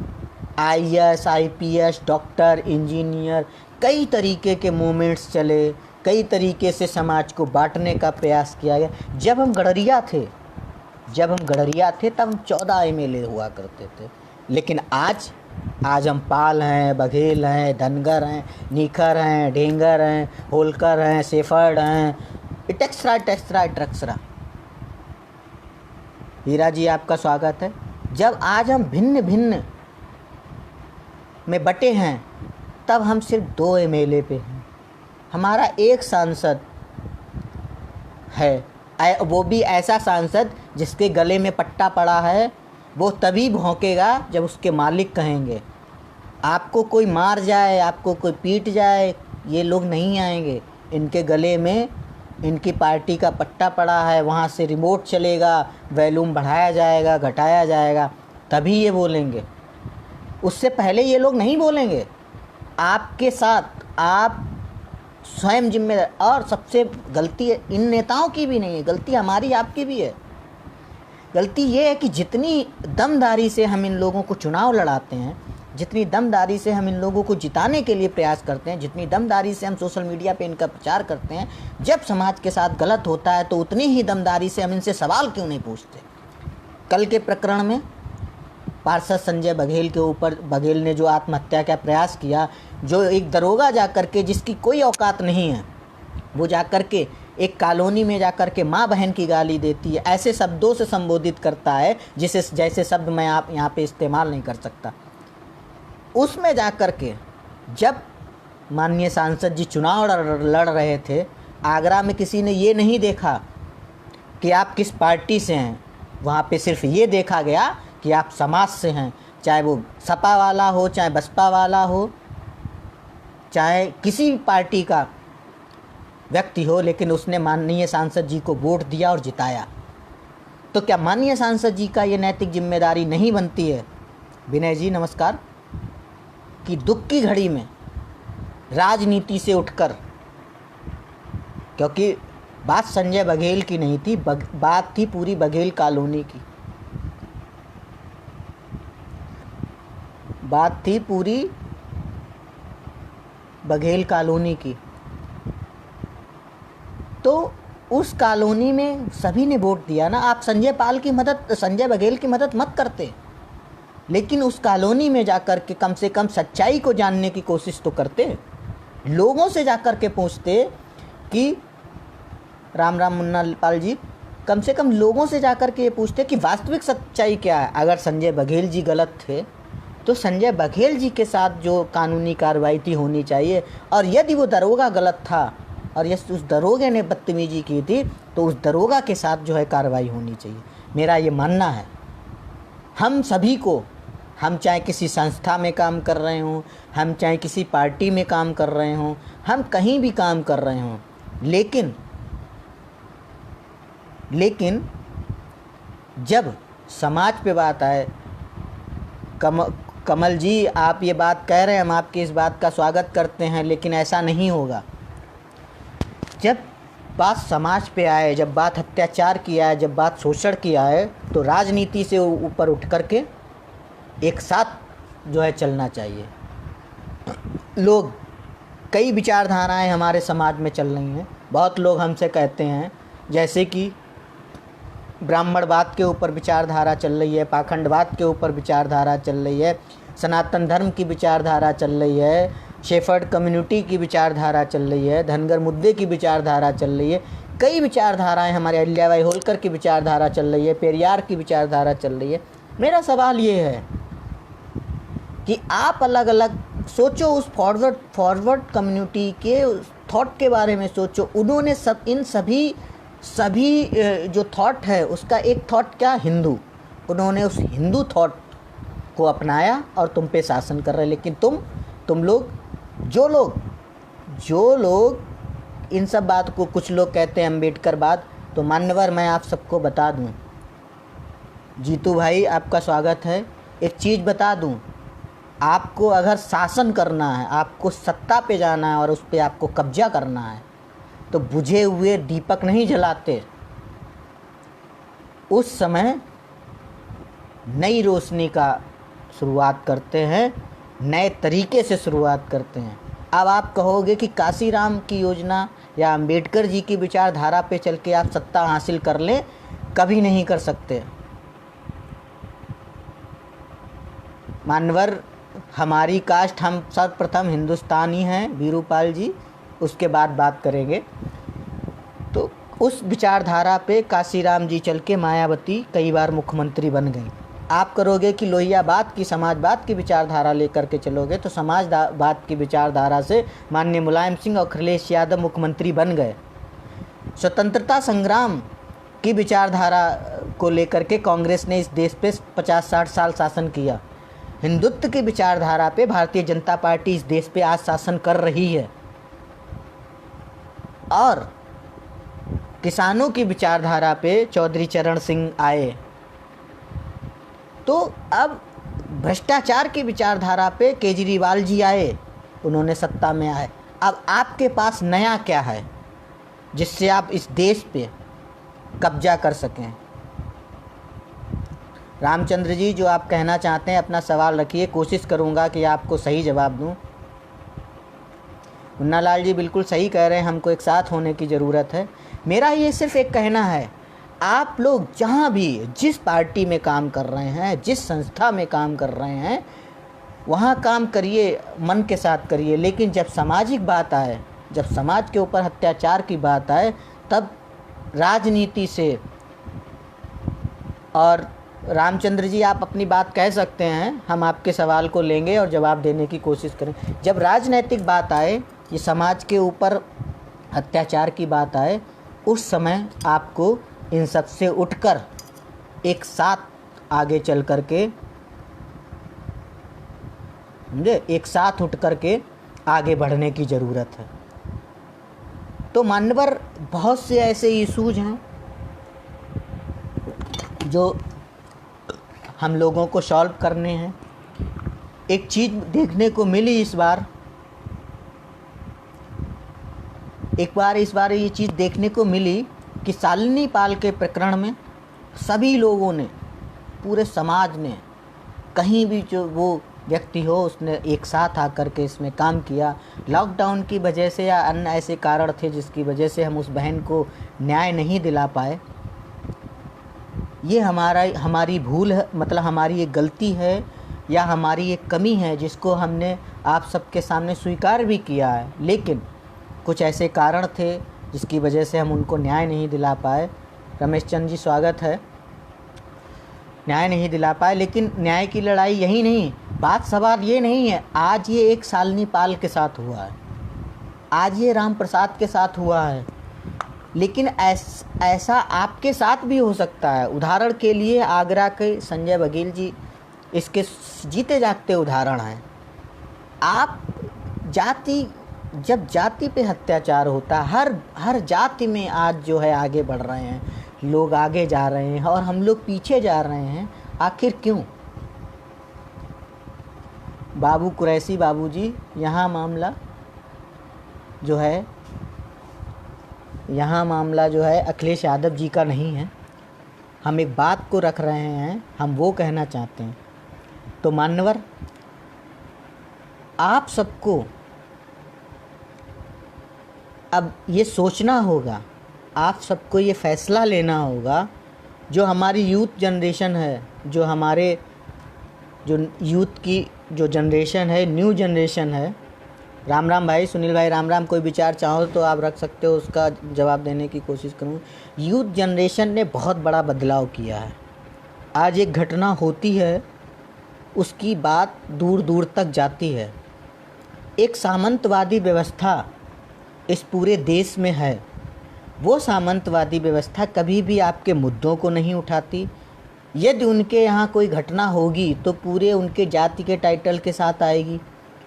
IAS, IPS, डॉक्टर, इंजीनियर, कई तरीके के मूवमेंट्स चले, कई तरीके से समाज को बांटने का प्रयास किया गया। जब हम गडरिया थे तब हम 14 MLA हुआ करते थे। लेकिन आज हम पाल हैं, बघेल हैं, धनगर हैं, नीखर हैं, ढेंगर हैं, होलकर हैं, सेफर्ड हैं, इटेक्सरा। हीरा जी आपका स्वागत है। जब आज हम भिन्न भिन्न में बटे हैं, तब हम सिर्फ 2 MLA पे हैं। हमारा एक सांसद है, वो भी ऐसा सांसद जिसके गले में पट्टा पड़ा है। वो तभी भौंकेगा जब उसके मालिक कहेंगे। आपको कोई मार जाए, आपको कोई पीट जाए, ये लोग नहीं आएंगे। इनके गले में इनकी पार्टी का पट्टा पड़ा है, वहाँ से रिमोट चलेगा, वॉल्यूम बढ़ाया जाएगा, घटाया जाएगा, तभी ये बोलेंगे। उससे पहले ये लोग नहीं बोलेंगे। आपके साथ आप स्वयं जिम्मेदार। और सबसे गलती इन नेताओं की भी नहीं है, गलती हमारी आपकी भी है। गलती ये है कि जितनी दमदारी से हम इन लोगों को चुनाव लड़ाते हैं, जितनी दमदारी से हम इन लोगों को जिताने के लिए प्रयास करते हैं, जितनी दमदारी से हम सोशल मीडिया पे इनका प्रचार करते हैं, जब समाज के साथ गलत होता है तो उतनी ही दमदारी से हम इनसे सवाल क्यों नहीं पूछते। कल के प्रकरण में पार्षद संजय बघेल के ऊपर, बघेल ने जो आत्महत्या का प्रयास किया, जो एक दरोगा जा कर के, जिसकी कोई औकात नहीं है, वो जा कर के एक कॉलोनी में जा कर के माँ बहन की गाली देती है, ऐसे शब्दों से संबोधित करता है जिसे जैसे शब्द मैं आप यहाँ पे इस्तेमाल नहीं कर सकता। उसमें जा कर के जब माननीय सांसद जी चुनाव लड़ रहे थे, आगरा में किसी ने ये नहीं देखा कि आप किस पार्टी से हैं, वहाँ पे सिर्फ ये देखा गया कि आप समाज से हैं, चाहे वो सपा वाला हो, चाहे बसपा वाला हो, चाहे किसी भी पार्टी का व्यक्ति हो, लेकिन उसने माननीय सांसद जी को वोट दिया और जिताया। तो क्या माननीय सांसद जी का ये नैतिक जिम्मेदारी नहीं बनती है, विनय जी नमस्कार, कि दुख की घड़ी में राजनीति से उठकर, क्योंकि बात संजय बघेल की नहीं थी, बात थी पूरी बघेल कॉलोनी की, बात थी पूरी बघेल कॉलोनी की। तो उस कॉलोनी में सभी ने वोट दिया ना। आप संजय बघेल की मदद मत करते, लेकिन उस कॉलोनी में जाकर के कम से कम सच्चाई को जानने की कोशिश तो करते, लोगों से जाकर के पूछते कि राम राम मुन्ना पाल जी, कम से कम लोगों से जाकर के ये पूछते कि वास्तविक सच्चाई क्या है। अगर संजय बघेल जी गलत थे तो संजय बघेल जी के साथ जो कानूनी कार्रवाई थी होनी चाहिए, और यदि वो दरोगा गलत था और यस उस दरोगे ने बदतमीजी की थी तो उस दरोगा के साथ जो है कार्रवाई होनी चाहिए। मेरा ये मानना है। हम सभी को, हम चाहे किसी संस्था में काम कर रहे हों, हम चाहे किसी पार्टी में काम कर रहे हों, हम कहीं भी काम कर रहे हों, लेकिन जब समाज पे बात आए, कमल जी आप ये बात कह रहे हैं, हम आपकी इस बात का स्वागत करते हैं, लेकिन ऐसा नहीं होगा। जब बात समाज पे आए, जब बात अत्याचार की आए, जब बात शोषण की आए, तो राजनीति से ऊपर उठ कर के एक साथ जो है चलना चाहिए। लोग, कई विचारधाराएं हमारे समाज में चल रही हैं। बहुत लोग हमसे कहते हैं, जैसे कि ब्राह्मणवाद के ऊपर विचारधारा चल रही है, पाखंडवाद के ऊपर विचारधारा चल रही है, सनातन धर्म की विचारधारा चल रही है, शेफर्ड कम्युनिटी की विचारधारा चल रही है, धनगर मुद्दे की विचारधारा चल रही है, कई विचारधाराएं, हमारे अहिल्याबाई होलकर की विचारधारा चल रही है, पेरियार की विचारधारा चल रही है। मेरा सवाल ये है कि आप अलग अलग सोचो, उस फॉरवर्ड कम्युनिटी के थॉट के बारे में सोचो। उन्होंने इन सभी जो थॉट है उसका एक थॉट क्या, हिंदू, उन्होंने उस हिंदू थॉट को अपनाया और तुम पे शासन कर रहे। लेकिन तुम लोग जो लोग इन सब बात को, कुछ लोग कहते हैं अम्बेडकरवाद, तो मान्यवर मैं आप सबको बता दूं, जीतू भाई आपका स्वागत है, एक चीज़ बता दूं, आपको अगर शासन करना है, आपको सत्ता पे जाना है और उस पर आपको कब्जा करना है, तो बुझे हुए दीपक नहीं जलाते, उस समय नई रोशनी का शुरुआत करते हैं, नए तरीके से शुरुआत करते हैं। अब आप कहोगे कि काशीराम की योजना या अंबेडकर जी की विचारधारा पे चल के आप सत्ता हासिल कर लें, कभी नहीं कर सकते। मानवर, हमारी कास्ट, हम सर्वप्रथम हिंदुस्तानी हैं वीरूपाल जी, उसके बाद बात करेंगे। तो उस विचारधारा पे काशीराम जी चल के मायावती कई बार मुख्यमंत्री बन गई। आप करोगे कि लोहियाबाद की समाजवाद की विचारधारा लेकर के चलोगे, तो समाजवाद की विचारधारा से माननीय मुलायम सिंह और अखिलेश यादव मुख्यमंत्री बन गए। स्वतंत्रता संग्राम की विचारधारा को लेकर के कांग्रेस ने इस देश पे 50-60 साल शासन किया। हिंदुत्व की विचारधारा पे भारतीय जनता पार्टी इस देश पे आज शासन कर रही है। और किसानों की विचारधारा पे चौधरी चरण सिंह आए। तो अब भ्रष्टाचार की विचारधारा पे केजरीवाल जी आए, उन्होंने सत्ता में आए। अब आपके पास नया क्या है जिससे आप इस देश पे कब्जा कर सकें? रामचंद्र जी, जो आप कहना चाहते हैं अपना सवाल रखिए, कोशिश करूँगा कि आपको सही जवाब दूँ। मुन्ना लाल जी बिल्कुल सही कह रहे हैं, हमको एक साथ होने की ज़रूरत है। मेरा ये सिर्फ एक कहना है, आप लोग जहाँ भी जिस पार्टी में काम कर रहे हैं, जिस संस्था में काम कर रहे हैं, वहाँ काम करिए, मन के साथ करिए, लेकिन जब सामाजिक बात आए, जब समाज के ऊपर अत्याचार की बात आए, तब राजनीति से। और रामचंद्र जी, आप अपनी बात कह सकते हैं, हम आपके सवाल को लेंगे और जवाब देने की कोशिश करें। जब राजनीतिक बात आए, ये समाज के ऊपर अत्याचार की बात आए, उस समय आपको इन सब से उठकर एक साथ आगे चल कर के, समझे, एक साथ उठ कर के आगे बढ़ने की ज़रूरत है। तो मान्यवर, बहुत से ऐसे इशूज़ हैं जो हम लोगों को सॉल्व करने हैं। एक चीज़ देखने को मिली इस बार ये चीज़ देखने को मिली कि शालिनी पाल के प्रकरण में सभी लोगों ने, पूरे समाज ने, कहीं भी जो वो व्यक्ति हो, उसने एक साथ आकर के इसमें काम किया। लॉकडाउन की वजह से या अन्य ऐसे कारण थे जिसकी वजह से हम उस बहन को न्याय नहीं दिला पाए। ये हमारी भूल है, मतलब हमारी एक गलती है या हमारी एक कमी है, जिसको हमने आप सबके सामने स्वीकार भी किया है, लेकिन कुछ ऐसे कारण थे जिसकी वजह से हम उनको न्याय नहीं दिला पाए। रमेश चंद जी, स्वागत है। न्याय नहीं दिला पाए, लेकिन न्याय की लड़ाई यही नहीं, बात सवाल ये नहीं है। आज ये एक शालिनी पाल के साथ हुआ है, आज ये राम प्रसाद के साथ हुआ है, लेकिन ऐसा आपके साथ भी हो सकता है। उदाहरण के लिए आगरा के संजय बघेल जी इसके जीते जागते उदाहरण हैं। आप जब जाति पे अत्याचार होता है, हर जाति में आज जो है आगे बढ़ रहे हैं लोग, आगे जा रहे हैं और हम लोग पीछे जा रहे हैं। आखिर क्यों? बाबू कुरैशी बाबू जी, यहाँ मामला जो है अखिलेश यादव जी का नहीं है। हम एक बात को रख रहे हैं, हम वो कहना चाहते हैं। तो मान्यवर, आप सबको अब ये सोचना होगा, आप सबको ये फ़ैसला लेना होगा, जो हमारी यूथ जनरेशन है, जो यूथ की जो जनरेशन है, न्यू जनरेशन है। राम राम भाई, सुनील भाई, राम राम। कोई विचार चाहो तो आप रख सकते हो, उसका जवाब देने की कोशिश करूँ। यूथ जनरेशन ने बहुत बड़ा बदलाव किया है। आज एक घटना होती है, उसकी बात दूर दूर तक जाती है। एक सामंतवादी व्यवस्था इस पूरे देश में है। वो सामंतवादी व्यवस्था कभी भी आपके मुद्दों को नहीं उठाती। यदि उनके यहाँ कोई घटना होगी तो पूरे उनके जाति के टाइटल के साथ आएगी,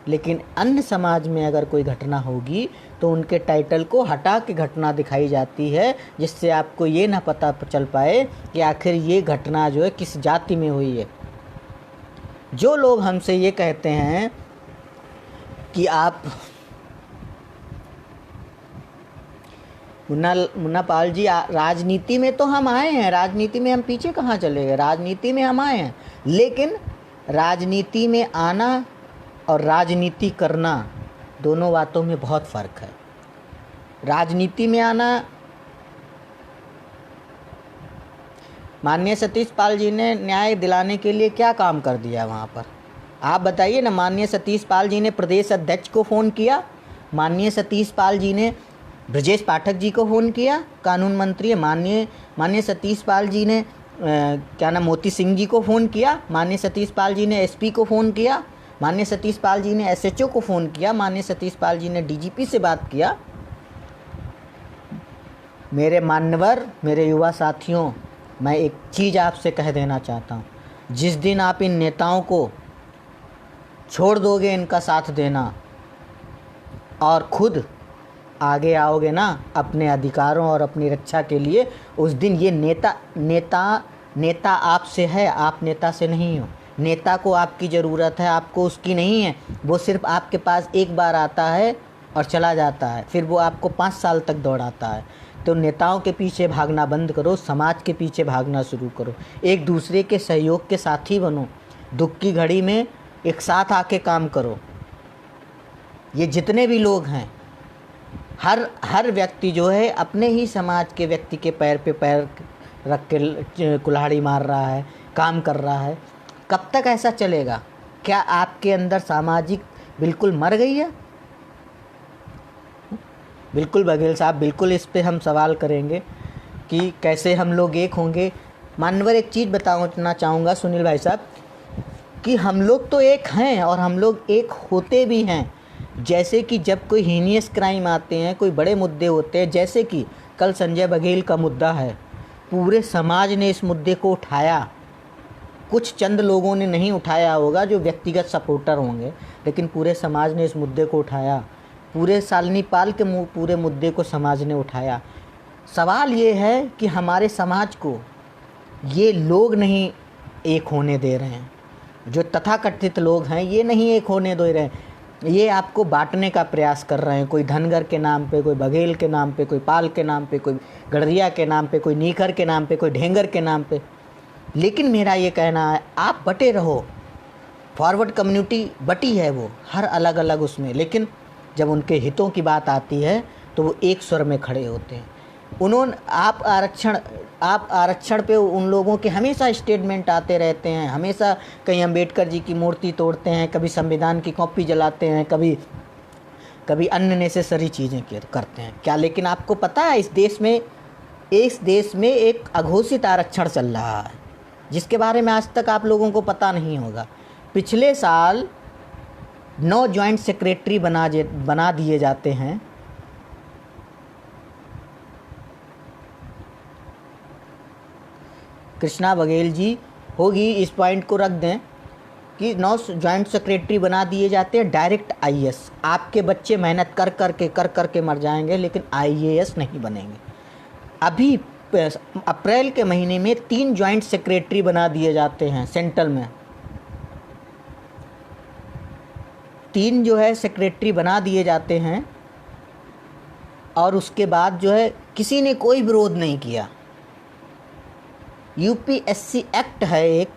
लेकिन अन्य समाज में अगर कोई घटना होगी तो उनके टाइटल को हटा के घटना दिखाई जाती है, जिससे आपको ये ना पता चल पाए कि आखिर ये घटना जो है किस जाति में हुई है। जो लोग हमसे ये कहते हैं कि आप मुन्ना पाल जी, राजनीति में तो हम आए हैं, राजनीति में हम पीछे कहाँ चले गए, राजनीति में हम आए हैं, लेकिन राजनीति में आना और राजनीति करना, दोनों बातों में बहुत फ़र्क है। राजनीति में आना, माननीय सतीश पाल जी ने न्याय दिलाने के लिए क्या काम कर दिया वहाँ पर, आप बताइए ना। माननीय सतीश पाल जी ने प्रदेश अध्यक्ष को फ़ोन किया, माननीय सतीश पाल जी ने ब्रजेश पाठक जी को फ़ोन किया, कानून मंत्री माननीय सतीश पाल जी ने मोती सिंह जी को फ़ोन किया, माननीय सतीश पाल जी ने एसपी को फ़ोन किया, माननीय सतीश पाल जी ने एसएचओ को फ़ोन किया, माननीय सतीश पाल जी ने डीजीपी से बात किया। मेरे मान्यवर, मेरे युवा साथियों, मैं एक चीज़ आपसे कह देना चाहता हूँ, जिस दिन आप इन नेताओं को छोड़ दोगे इनका साथ देना और खुद आगे आओगे ना अपने अधिकारों और अपनी रक्षा के लिए, उस दिन ये नेता आपसे है, आप नेता से नहीं हो। नेता को आपकी ज़रूरत है, आपको उसकी नहीं है। वो सिर्फ आपके पास एक बार आता है और चला जाता है, फिर वो आपको 5 साल तक दौड़ाता है। तो नेताओं के पीछे भागना बंद करो, समाज के पीछे भागना शुरू करो, एक दूसरे के सहयोग के साथी बनो, दुख की घड़ी में एक साथ आके काम करो। ये जितने भी लोग हैं, हर व्यक्ति जो है अपने ही समाज के व्यक्ति के पैर पे पैर रख के कुल्हाड़ी मार रहा है, काम कर रहा है। कब तक ऐसा चलेगा? क्या आपके अंदर सामाजिक बिल्कुल मर गई है? बिल्कुल बघेल साहब, बिल्कुल इस पे हम सवाल करेंगे कि कैसे हम लोग एक होंगे। मानवर एक चीज़ बताना चाहूँगा सुनील भाई साहब, कि हम लोग तो एक हैं और हम लोग एक होते भी हैं। जैसे कि जब कोई हीनियस क्राइम आते हैं, कोई बड़े मुद्दे होते हैं, जैसे कि कल संजय बघेल का मुद्दा है, पूरे समाज ने इस मुद्दे को उठाया। कुछ चंद लोगों ने नहीं उठाया होगा जो व्यक्तिगत सपोर्टर होंगे, लेकिन पूरे समाज ने इस मुद्दे को उठाया। पूरे सालनी पाल के पूरे मुद्दे को समाज ने उठाया। सवाल ये है कि हमारे समाज को ये लोग नहीं एक होने दे रहे हैं, जो तथाकथित लोग हैं ये नहीं एक होने दे रहे हैं, ये आपको बांटने का प्रयास कर रहे हैं। कोई धनगर के नाम पे, कोई बघेल के नाम पे, कोई पाल के नाम पे, कोई गडरिया के नाम पे, कोई नीखर के नाम पे, कोई ढेंगर के नाम पे। लेकिन मेरा ये कहना है, आप बटे रहो। फॉरवर्ड कम्युनिटी बटी है वो हर अलग अलग उसमें, लेकिन जब उनके हितों की बात आती है तो वो एक स्वर में खड़े होते हैं। आप आरक्षण पे उन लोगों के हमेशा स्टेटमेंट आते रहते हैं, हमेशा कहीं अम्बेडकर जी की मूर्ति तोड़ते हैं, कभी संविधान की कॉपी जलाते हैं, कभी अननेसेसरी चीज़ें करते हैं क्या। लेकिन आपको पता है इस देश में एक अघोषित आरक्षण चल रहा है जिसके बारे में आज तक आप लोगों को पता नहीं होगा। पिछले साल 9 जॉइंट सेक्रेटरी बना दिए जाते हैं। कृष्णा बघेल जी होगी, इस पॉइंट को रख दें कि 9 जॉइंट सेक्रेटरी बना दिए जाते हैं डायरेक्ट आईएएस। आपके बच्चे मेहनत कर करके मर जाएंगे, लेकिन आईएएस नहीं बनेंगे। अभी अप्रैल के महीने में 3 जॉइंट सेक्रेटरी बना दिए जाते हैं सेंट्रल में। 3 जो है सेक्रेटरी बना दिए जाते हैं और उसके बाद जो है किसी ने कोई विरोध नहीं किया। यूपीएससी एक्ट है एक,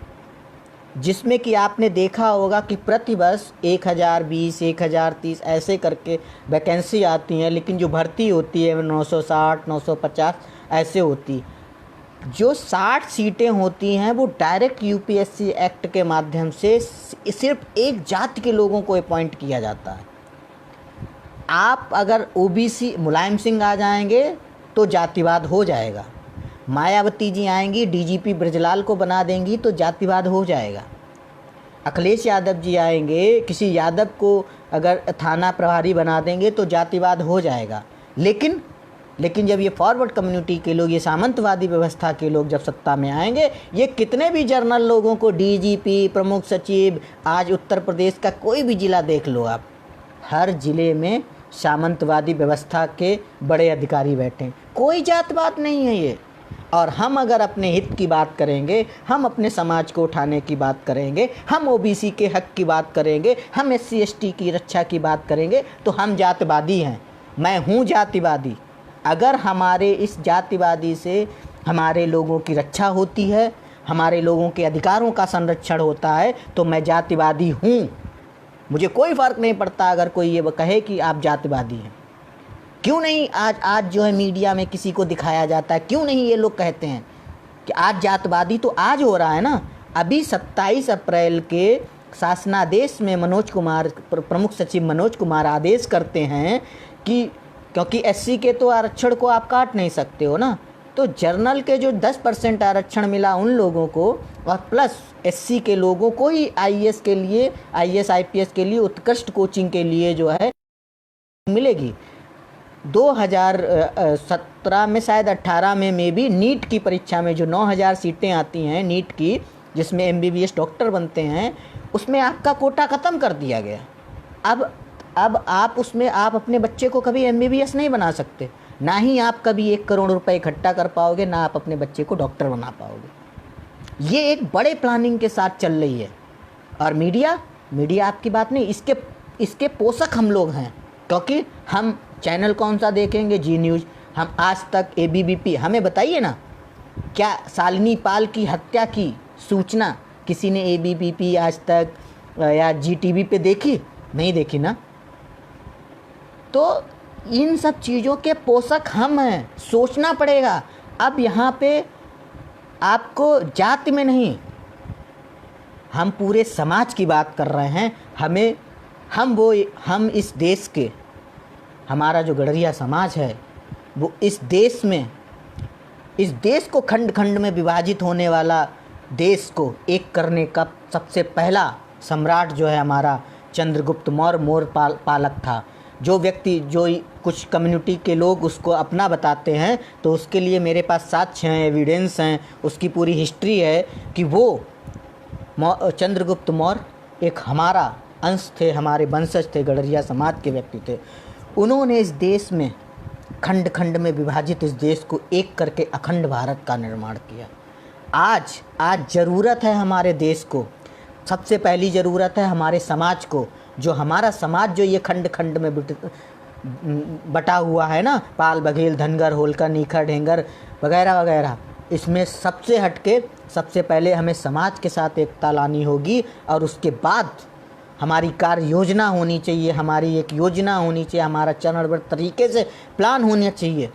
जिसमें कि आपने देखा होगा कि प्रतिवर्ष 1020, 1030 ऐसे करके वैकेंसी आती हैं, लेकिन जो भर्ती होती है 960, 950 ऐसे होती। जो 60 सीटें होती हैं वो डायरेक्ट यूपीएससी एक्ट के माध्यम से सिर्फ एक जाति के लोगों को अपॉइंट किया जाता है। आप अगर ओबीसी मुलायम सिंह आ जाएंगे तो जातिवाद हो जाएगा, मायावती जी आएंगी डीजीपी ब्रजलाल को बना देंगी तो जातिवाद हो जाएगा, अखिलेश यादव जी आएंगे किसी यादव को अगर थाना प्रभारी बना देंगे तो जातिवाद हो जाएगा। लेकिन जब ये फॉरवर्ड कम्युनिटी के लोग, ये सामंतवादी व्यवस्था के लोग जब सत्ता में आएंगे, ये कितने भी जर्नल लोगों को डीजीपी, प्रमुख सचिव, आज उत्तर प्रदेश का कोई भी ज़िला देख लो आप, हर ज़िले में सामंतवादी व्यवस्था के बड़े अधिकारी बैठे हैं। कोई जातवाद नहीं है ये। और हम अगर अपने हित की बात करेंगे, हम अपने समाज को उठाने की बात करेंगे, हम ओबीसी के हक की बात करेंगे, हम एससी एसटी की रक्षा की बात करेंगे, तो हम जातिवादी हैं। मैं हूँ जातिवादी। अगर हमारे इस जातिवादी से हमारे लोगों की रक्षा होती है, हमारे लोगों के अधिकारों का संरक्षण होता है, तो मैं जातिवादी हूँ। मुझे कोई फ़र्क नहीं पड़ता अगर कोई ये कहे कि आप जातिवादी हैं। क्यों नहीं आज जो है मीडिया में किसी को दिखाया जाता है, क्यों नहीं ये लोग कहते हैं कि आज जातवादी, तो आज हो रहा है ना। अभी 27 अप्रैल के शासनादेश में मनोज कुमार, प्रमुख सचिव मनोज कुमार आदेश करते हैं कि क्योंकि एससी के तो आरक्षण को आप काट नहीं सकते हो ना, तो जर्नल के जो 10% आरक्षण मिला उन लोगों को और प्लस एससी के लोगों को ही आईएएस के लिए, आईएएस आईपीएस के लिए उत्कृष्ट कोचिंग के लिए जो है मिलेगी। 2017 में शायद 18 में भी नीट की परीक्षा में जो 9000 सीटें आती हैं नीट की, जिसमें एमबीबीएस डॉक्टर बनते हैं, उसमें आपका कोटा ख़त्म कर दिया गया। अब आप उसमें आप अपने बच्चे को कभी एमबीबीएस नहीं बना सकते, ना ही आप कभी 1 करोड़ रुपए इकट्ठा कर पाओगे, ना आप अपने बच्चे को डॉक्टर बना पाओगे। ये एक बड़े प्लानिंग के साथ चल रही है। और मीडिया आपकी बात नहीं, इसके पोषक हम लोग हैं, क्योंकि हम चैनल कौन सा देखेंगे, जी न्यूज़, हम आज तक एबीवीपी, हमें बताइए ना, क्या शालिनी पाल की हत्या की सूचना किसी ने एबीवीपी, आज तक या जीटीवी पे देखी? नहीं देखी ना। तो इन सब चीज़ों के पोषक हम हैं, सोचना पड़ेगा। अब यहाँ पे आपको जाति में नहीं, हम पूरे समाज की बात कर रहे हैं। हम इस देश के, हमारा जो गडरिया समाज है वो इस देश को खंड खंड में विभाजित होने वाला देश को एक करने का सबसे पहला सम्राट जो है हमारा चंद्रगुप्त मौर्य पालक था। जो व्यक्ति, जो कुछ कम्युनिटी के लोग उसको अपना बताते हैं, तो उसके लिए मेरे पास साक्ष्य हैं, एविडेंस हैं, उसकी पूरी हिस्ट्री है कि वो चंद्रगुप्त मौर्य एक हमारा अंश थे, हमारे वंशज थे, गडरिया समाज के व्यक्ति थे। उन्होंने इस देश में खंड खंड में विभाजित इस देश को एक करके अखंड भारत का निर्माण किया। आज ज़रूरत है हमारे देश को, सबसे पहली ज़रूरत है हमारे समाज को, जो हमारा समाज जो ये खंड खंड में बटा हुआ है ना, पाल, बघेल, धनगर, होलकर, नीखर, ढेंगर वगैरह वगैरह, इसमें सबसे हटके सबसे पहले हमें समाज के साथ एकता लानी होगी। और उसके बाद हमारी कार्य योजना होनी चाहिए, हमारी एक योजना होनी चाहिए, हमारा चरणबद्ध तरीके से प्लान होना चाहिए।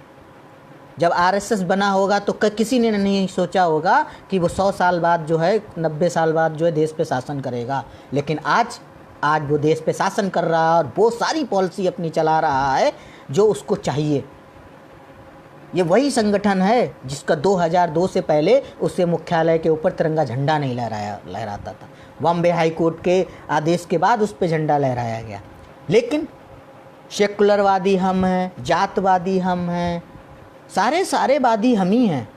जब आरएसएस बना होगा तो किसी ने नहीं सोचा होगा कि वो 100 साल बाद जो है, 90 साल बाद जो है देश पे शासन करेगा। लेकिन आज वो देश पे शासन कर रहा है और वो सारी पॉलिसी अपनी चला रहा है जो उसको चाहिए। ये वही संगठन है जिसका 2002 से पहले उससे मुख्यालय के ऊपर तिरंगा झंडा नहीं लहराता था। बॉम्बे हाई कोर्ट के आदेश के बाद उस पर झंडा लहराया गया। लेकिन सेकुलरवादी हम हैं, जातवादी हम हैं, सारे वादी हम ही हैं।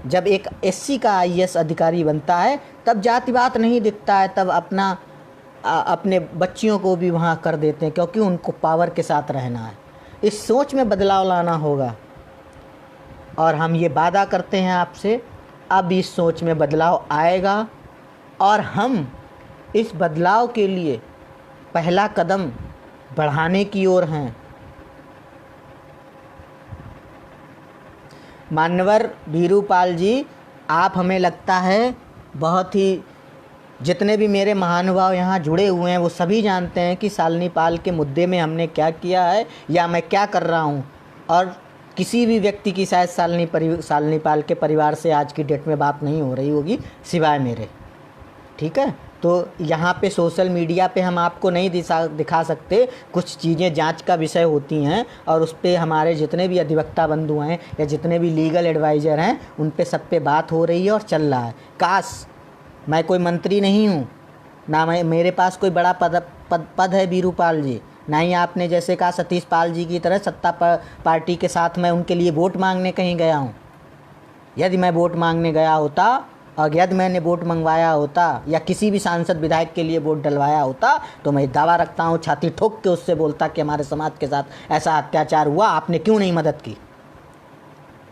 जब एक एससी का आईएएस अधिकारी बनता है तब जातिवाद नहीं दिखता है, तब अपने बच्चियों को भी वहाँ कर देते हैं, क्योंकि उनको पावर के साथ रहना है। इस सोच में बदलाव लाना होगा और हम ये वादा करते हैं आपसे, अब इस सोच में बदलाव आएगा और हम इस बदलाव के लिए पहला कदम बढ़ाने की ओर हैं। मान्यवर वीरूपाल जी, आप, हमें लगता है बहुत ही, जितने भी मेरे महानुभाव यहाँ जुड़े हुए हैं वो सभी जानते हैं कि शालिनी पाल के मुद्दे में हमने क्या किया है या मैं क्या कर रहा हूँ। और किसी भी व्यक्ति की शायद शालिनी पाल के परिवार से आज की डेट में बात नहीं हो रही होगी सिवाय मेरे, ठीक है। तो यहाँ पे सोशल मीडिया पे हम आपको नहीं दिखा सकते, कुछ चीज़ें जांच का विषय होती हैं और उस पर हमारे जितने भी अधिवक्ता बंधु हैं या जितने भी लीगल एडवाइज़र हैं उन पे सब पे बात हो रही है और चल रहा है। काश मैं कोई मंत्री नहीं हूँ, ना मेरे पास कोई बड़ा पद है वीरूपाल जी, ना ही आपने जैसे कहा सतीश पाल जी की तरह सत्ता पार्टी के साथ मैं उनके लिए वोट मांगने कहीं गया हूँ। यदि मैं वोट मांगने गया होता और यदि मैंने वोट मंगवाया होता या किसी भी सांसद विधायक के लिए वोट डलवाया होता तो मैं दावा रखता हूँ, छाती ठोक के उससे बोलता कि हमारे समाज के साथ ऐसा अत्याचार हुआ, आपने क्यों नहीं मदद की।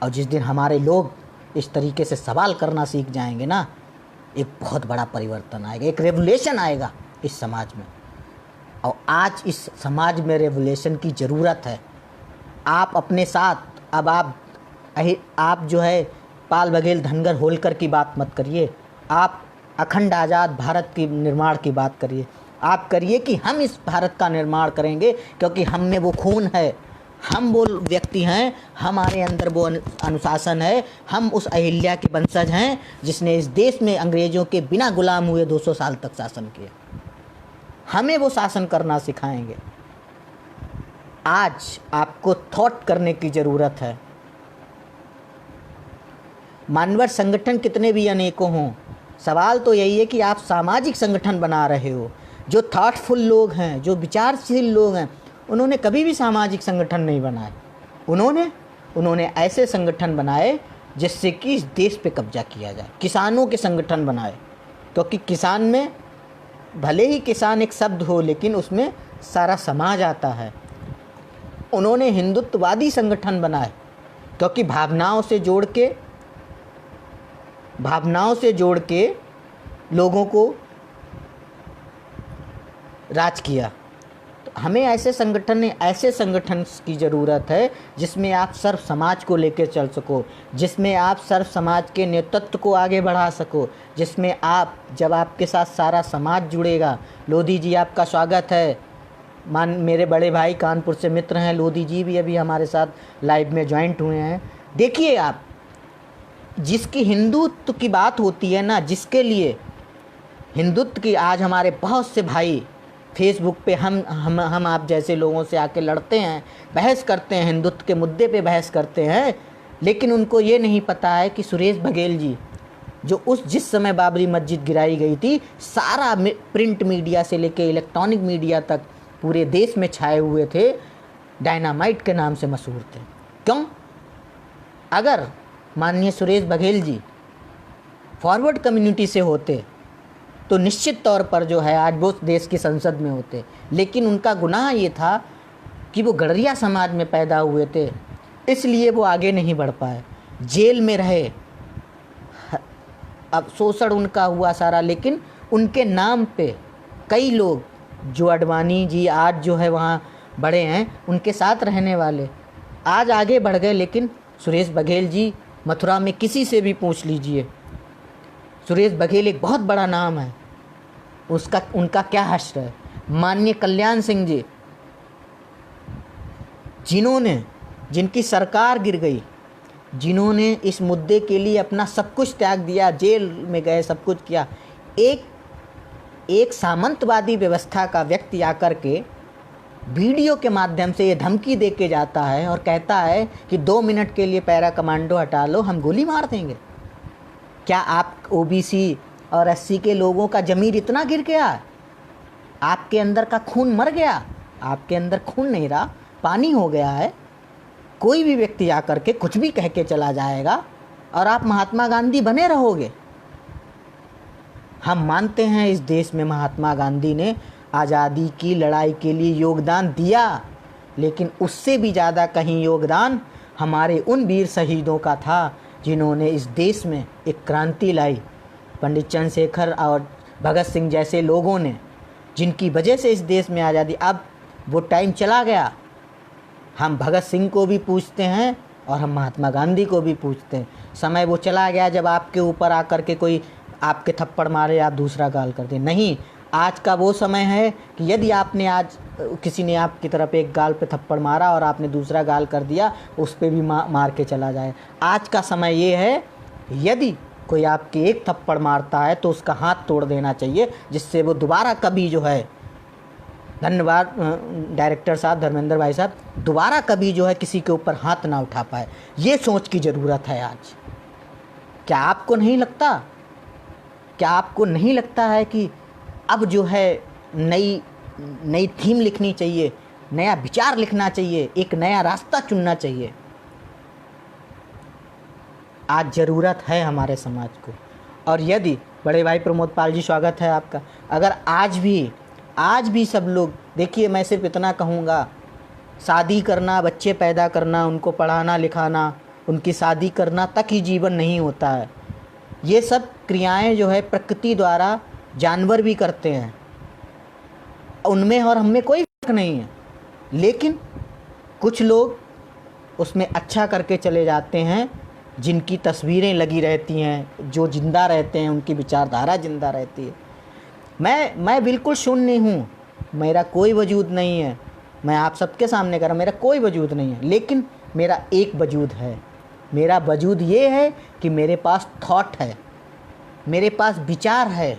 और जिस दिन हमारे लोग इस तरीके से सवाल करना सीख जाएंगे ना, एक बहुत बड़ा परिवर्तन आएगा, एक रेवोल्यूशन आएगा इस समाज में। और आज इस समाज में रेवोल्यूशन की ज़रूरत है। आप अपने साथ, अब आप जो है पाल, बघेल, धनगर, होलकर की बात मत करिए, आप अखंड आज़ाद भारत की निर्माण की बात करिए। आप करिए कि हम इस भारत का निर्माण करेंगे, क्योंकि हम में वो खून है, हम वो व्यक्ति हैं, हमारे अंदर वो अनुशासन है, हम उस अहिल्या के वंशज हैं जिसने इस देश में अंग्रेज़ों के बिना गुलाम हुए 200 साल तक शासन किया। हमें वो शासन करना सिखाएंगे। आज आपको थॉट करने की ज़रूरत है। मानवर संगठन कितने भी अनेकों हों, सवाल तो यही है कि आप सामाजिक संगठन बना रहे हो। जो थॉटफुल लोग हैं, जो विचारशील लोग हैं, उन्होंने कभी भी सामाजिक संगठन नहीं बनाए। उन्होंने ऐसे संगठन बनाए जिससे कि इस देश पे कब्जा किया जाए। किसानों के संगठन बनाए, क्योंकि किसान में भले ही किसान एक शब्द हो लेकिन उसमें सारा समाज आता है। उन्होंने हिंदुत्ववादी संगठन बनाए, क्योंकि भावनाओं से जोड़ के लोगों को राज किया। तो हमें ऐसे संगठन की ज़रूरत है जिसमें आप सर्व समाज को लेकर चल सको, जिसमें आप सर्व समाज के नेतृत्व को आगे बढ़ा सको, जिसमें आप, जब आपके साथ सारा समाज जुड़ेगा। लोधी जी, आपका स्वागत है। मेरे बड़े भाई कानपुर से मित्र हैं, लोधी जी भी अभी हमारे साथ लाइव में ज्वाइंट हुए हैं। देखिए आप, जिसकी हिंदुत्व की बात होती है ना, जिसके लिए हिंदुत्व की, आज हमारे बहुत से भाई फेसबुक पे हम आप जैसे लोगों से आके लड़ते हैं, बहस करते हैं, हिंदुत्व के मुद्दे पे बहस करते हैं, लेकिन उनको ये नहीं पता है कि सुरेश बघेल जी, जो जिस समय बाबरी मस्जिद गिराई गई थी, सारा प्रिंट मीडिया से लेके इलेक्ट्रॉनिक मीडिया तक पूरे देश में छाए हुए थे, डायनामाइट के नाम से मशहूर थे। क्यों? अगर माननीय सुरेश बघेल जी फॉरवर्ड कम्युनिटी से होते तो निश्चित तौर पर जो है आज वो देश की संसद में होते, लेकिन उनका गुनाह ये था कि वो गड़रिया समाज में पैदा हुए थे, इसलिए वो आगे नहीं बढ़ पाए, जेल में रहे। अब शोषण उनका हुआ सारा, लेकिन उनके नाम पे कई लोग, जो अडवाणी जी आज जो है वहाँ बड़े हैं, उनके साथ रहने वाले आज आगे बढ़ गए। लेकिन सुरेश बघेल जी, मथुरा में किसी से भी पूछ लीजिए, सुरेश बघेल एक बहुत बड़ा नाम है, उनका क्या हश्र है। माननीय कल्याण सिंह जी, जिनकी सरकार गिर गई, जिन्होंने इस मुद्दे के लिए अपना सब कुछ त्याग दिया, जेल में गए, सब कुछ किया, एक सामंतवादी व्यवस्था का व्यक्ति आकर के वीडियो के माध्यम से ये धमकी दे के जाता है और कहता है कि 2 मिनट के लिए पैरा कमांडो हटा लो, हम गोली मार देंगे। क्या आप ओबीसी और एससी के लोगों का ज़मीर इतना गिर गया? आपके अंदर का खून मर गया? आपके अंदर खून नहीं रहा, पानी हो गया है। कोई भी व्यक्ति आकर के कुछ भी कह के चला जाएगा और आप महात्मा गांधी बने रहोगे। हम मानते हैं इस देश में महात्मा गांधी ने आज़ादी की लड़ाई के लिए योगदान दिया, लेकिन उससे भी ज़्यादा कहीं योगदान हमारे उन वीर शहीदों का था जिन्होंने इस देश में एक क्रांति लाई। पंडित चंद्रशेखर और भगत सिंह जैसे लोगों ने, जिनकी वजह से इस देश में आज़ादी, अब वो टाइम चला गया। हम भगत सिंह को भी पूछते हैं और हम महात्मा गांधी को भी पूछते हैं। समय वो चला गया जब आपके ऊपर आकर के कोई आपके थप्पड़ मारे, आप दूसरा गाल कर दे। नहीं, आज का वो समय है कि यदि आपने आज किसी ने आपकी तरफ एक गाल पे थप्पड़ मारा और आपने दूसरा गाल कर दिया, उस पे भी मार के चला जाए। आज का समय ये है, यदि कोई आपके एक थप्पड़ मारता है तो उसका हाथ तोड़ देना चाहिए, जिससे वो दोबारा कभी जो है, धन्यवाद डायरेक्टर साहब, धर्मेंद्र भाई साहब, दोबारा कभी जो है किसी के ऊपर हाथ ना उठा पाए। ये सोच की ज़रूरत है आज। क्या आपको नहीं लगता है कि अब जो है नई थीम लिखनी चाहिए, नया विचार लिखना चाहिए, एक नया रास्ता चुनना चाहिए? आज ज़रूरत है हमारे समाज को। और यदि बड़े भाई प्रमोद पाल जी, स्वागत है आपका, अगर आज भी सब लोग, देखिए मैं सिर्फ इतना कहूँगा, शादी करना, बच्चे पैदा करना, उनको पढ़ाना लिखाना, उनकी शादी करना तक ही जीवन नहीं होता है। ये सब क्रियाएं जो है प्रकृति द्वारा जानवर भी करते हैं, उनमें और हमें कोई फर्क नहीं है, लेकिन कुछ लोग उसमें अच्छा करके चले जाते हैं, जिनकी तस्वीरें लगी रहती हैं, जो जिंदा रहते हैं, उनकी विचारधारा जिंदा रहती है। मैं बिल्कुल शून्य हूँ, मेरा कोई वजूद नहीं है, मैं आप सबके सामने कर रहा हूँ, मेरा कोई वजूद नहीं है, लेकिन मेरा एक वजूद है। मेरा वजूद ये है कि मेरे पास थॉट है, मेरे पास विचार है,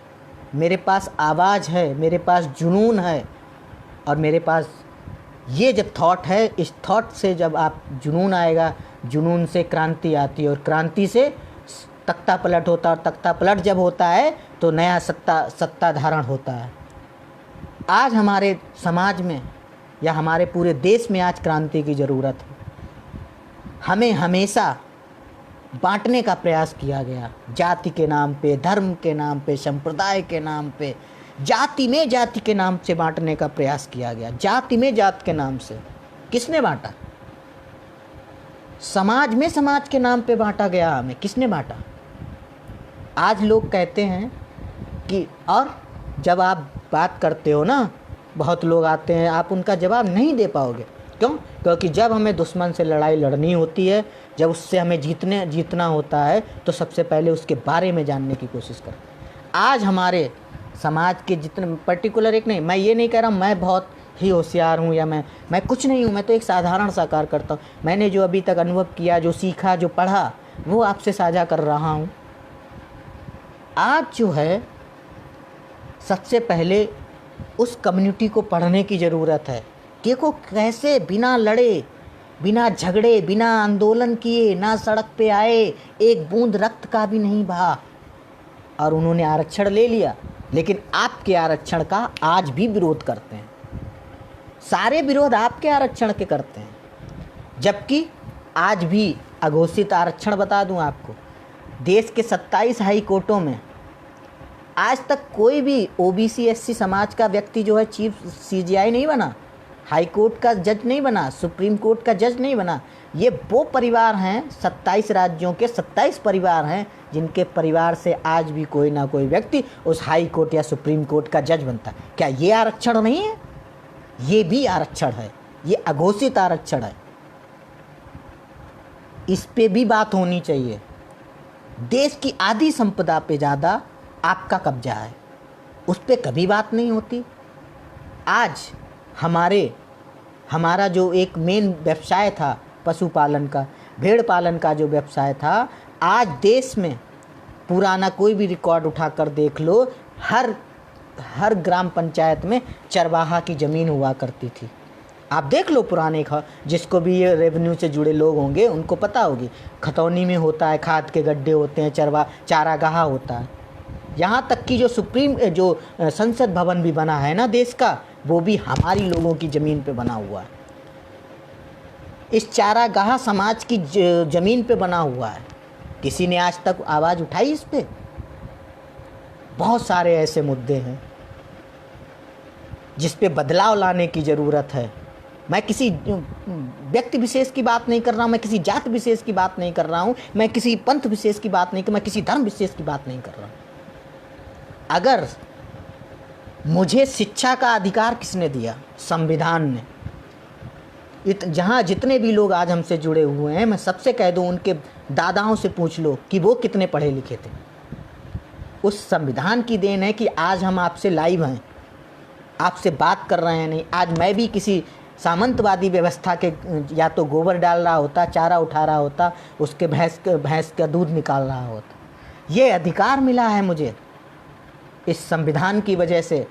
मेरे पास आवाज़ है, मेरे पास जुनून है, और मेरे पास ये जब थॉट है, इस थॉट से जब आप जुनून आएगा, जुनून से क्रांति आती है, और क्रांति से तख्ता पलट होता है, और तख्ता पलट जब होता है तो नया सत्ता धारण होता है। आज हमारे समाज में या हमारे पूरे देश में आज क्रांति की ज़रूरत है। हमें हमेशा बांटने का प्रयास किया गया, जाति के नाम पे, धर्म के नाम पे, संप्रदाय के नाम पे, जाति में जाति के नाम से बांटने का प्रयास किया गया। जाति में जात के नाम से किसने बांटा? समाज में समाज के नाम पे बांटा गया, हमें किसने बांटा? आज लोग कहते हैं कि, और जब आप बात करते हो ना बहुत लोग आते हैं, आप उनका जवाब नहीं दे पाओगे। क्यों? क्योंकि जब हमें दुश्मन से लड़ाई लड़नी होती है, जब उससे हमें जीतना होता है, तो सबसे पहले उसके बारे में जानने की कोशिश करें। आज हमारे समाज के जितने पर्टिकुलर एक नहीं, मैं ये नहीं कह रहा मैं बहुत ही होशियार हूँ या मैं कुछ नहीं हूँ, मैं तो एक साधारण सा कार्य करता हूँ। मैंने जो अभी तक अनुभव किया, जो सीखा, जो पढ़ा, वो आपसे साझा कर रहा हूँ। आज जो है सबसे पहले उस कम्युनिटी को पढ़ने की ज़रूरत है। देखो कैसे बिना लड़े, बिना झगड़े, बिना आंदोलन किए, ना सड़क पे आए, एक बूंद रक्त का भी नहीं बहा, और उन्होंने आरक्षण ले लिया। लेकिन आपके आरक्षण का आज भी विरोध करते हैं। सारे विरोध आपके आरक्षण के करते हैं, जबकि आज भी अघोषित आरक्षण बता दूं आपको, देश के 27 हाई कोर्टों में आज तक कोई भी ओबीसी एससी समाज का व्यक्ति जो है चीफ सीजीआई नहीं बना, हाई कोर्ट का जज नहीं बना, सुप्रीम कोर्ट का जज नहीं बना। ये वो परिवार हैं, 27 राज्यों के 27 परिवार हैं, जिनके परिवार से आज भी कोई ना कोई व्यक्ति उस हाई कोर्ट या सुप्रीम कोर्ट का जज बनता है। क्या ये आरक्षण नहीं है? ये भी आरक्षण है, ये अघोषित आरक्षण है। इस पे भी बात होनी चाहिए। देश की आधी संपदा पे ज़्यादा आपका कब्जा है, उस पे कभी बात नहीं होती। आज हमारा जो एक मेन व्यवसाय था पशुपालन का, भेड़ पालन का जो व्यवसाय था, आज देश में पुराना कोई भी रिकॉर्ड उठाकर देख लो, हर ग्राम पंचायत में चरवाहा की ज़मीन हुआ करती थी। आप देख लो पुराने जिसको भी ये रेवेन्यू से जुड़े लोग होंगे उनको पता होगी, खतौनी में होता है, खाद के गड्ढे होते हैं, चारागाह होता है। यहाँ तक कि जो संसद भवन भी बना है ना देश का, वो भी हमारी लोगों की ज़मीन पे बना हुआ है। इस चारागाह समाज की ज़मीन पे बना हुआ है। किसी ने आज तक आवाज़ उठाई इस पे? बहुत सारे ऐसे मुद्दे हैं जिस पे बदलाव लाने की ज़रूरत है। मैं किसी व्यक्ति विशेष की बात नहीं कर रहा हूँ, मैं किसी जात विशेष की बात नहीं कर रहा हूँ, मैं किसी पंथ विशेष की बात नहीं कर, मैं किसी धर्म विशेष की बात नहीं कर रहा हूँ। अगर मुझे शिक्षा का अधिकार किसने दिया? संविधान ने। जहाँ जितने भी लोग आज हमसे जुड़े हुए हैं, मैं सबसे कह दूँ, उनके दादाओं से पूछ लो कि वो कितने पढ़े लिखे थे। उस संविधान की देन है कि आज हम आपसे लाइव हैं, आपसे बात कर रहे हैं। नहीं, आज मैं भी किसी सामंतवादी व्यवस्था के या तो गोबर डाल रहा होता, चारा उठा रहा होता, उसके भैंस का दूध निकाल रहा होता। ये अधिकार मिला है मुझे इस संविधान की वजह से।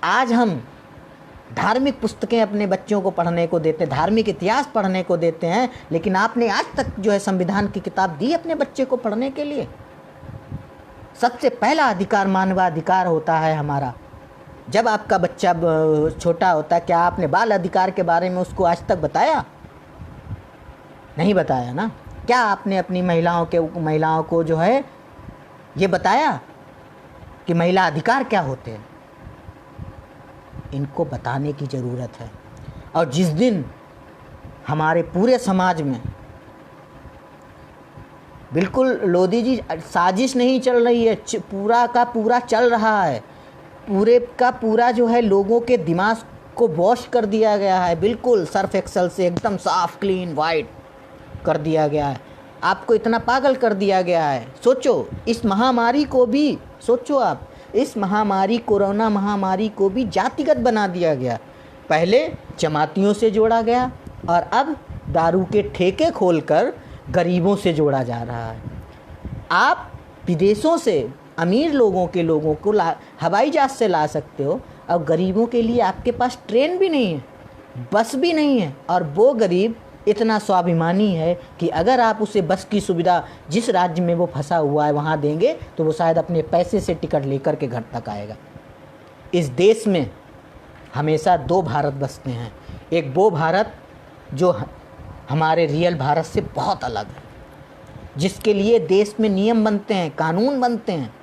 आज हम धार्मिक पुस्तकें अपने बच्चों को पढ़ने को देते हैं, धार्मिक इतिहास पढ़ने को देते हैं, लेकिन आपने आज तक जो है संविधान की किताब दी अपने बच्चे को पढ़ने के लिए? सबसे पहला अधिकार मानवाधिकार होता है हमारा। जब आपका बच्चा छोटा होता है, क्या आपने बाल अधिकार के बारे में उसको आज तक बताया? नहीं बताया ना। क्या आपने अपनी महिलाओं को जो है ये बताया कि महिला अधिकार क्या होते हैं? इनको बताने की ज़रूरत है। और जिस दिन हमारे पूरे समाज में बिल्कुल लोधी जी साजिश नहीं चल रही है, पूरा का पूरा चल रहा है, पूरे का पूरा जो है लोगों के दिमाग को वॉश कर दिया गया है, बिल्कुल सर्फ एक्सल से एकदम साफ क्लीन वाइट कर दिया गया है। आपको इतना पागल कर दिया गया है। सोचो इस महामारी को भी, सोचो आप, इस महामारी कोरोना महामारी को भी जातिगत बना दिया गया। पहले जमातियों से जोड़ा गया और अब दारू के ठेके खोलकर गरीबों से जोड़ा जा रहा है। आप विदेशों से अमीर लोगों को हवाई जहाज़ से ला सकते हो, और गरीबों के लिए आपके पास ट्रेन भी नहीं है, बस भी नहीं है। और वो गरीब इतना स्वाभिमानी है कि अगर आप उसे बस की सुविधा जिस राज्य में वो फंसा हुआ है वहाँ देंगे तो वो शायद अपने पैसे से टिकट लेकर के घर तक आएगा। इस देश में हमेशा दो भारत बसते हैं। एक वो भारत जो हमारे रियल भारत से बहुत अलग है, जिसके लिए देश में नियम बनते हैं, कानून बनते हैं।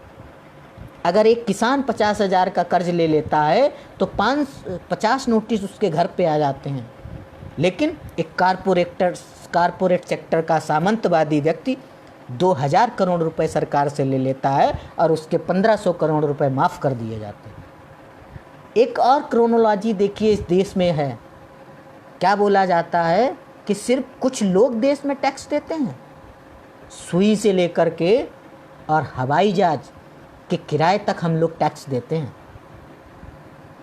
अगर एक किसान 50,000 का कर्ज ले लेता है तो 50 नोटिस उसके घर पे आ जाते हैं। लेकिन एक कारपोरेट सेक्टर का सामंतवादी व्यक्ति 2000 करोड़ रुपए सरकार से ले लेता है और उसके 1500 करोड़ रुपए माफ़ कर दिए जाते हैं। एक और क्रोनोलॉजी देखिए इस देश में है। क्या बोला जाता है कि सिर्फ कुछ लोग देश में टैक्स देते हैं। सुई से लेकर के और हवाई जहाज के किराए तक हम लोग टैक्स देते हैं।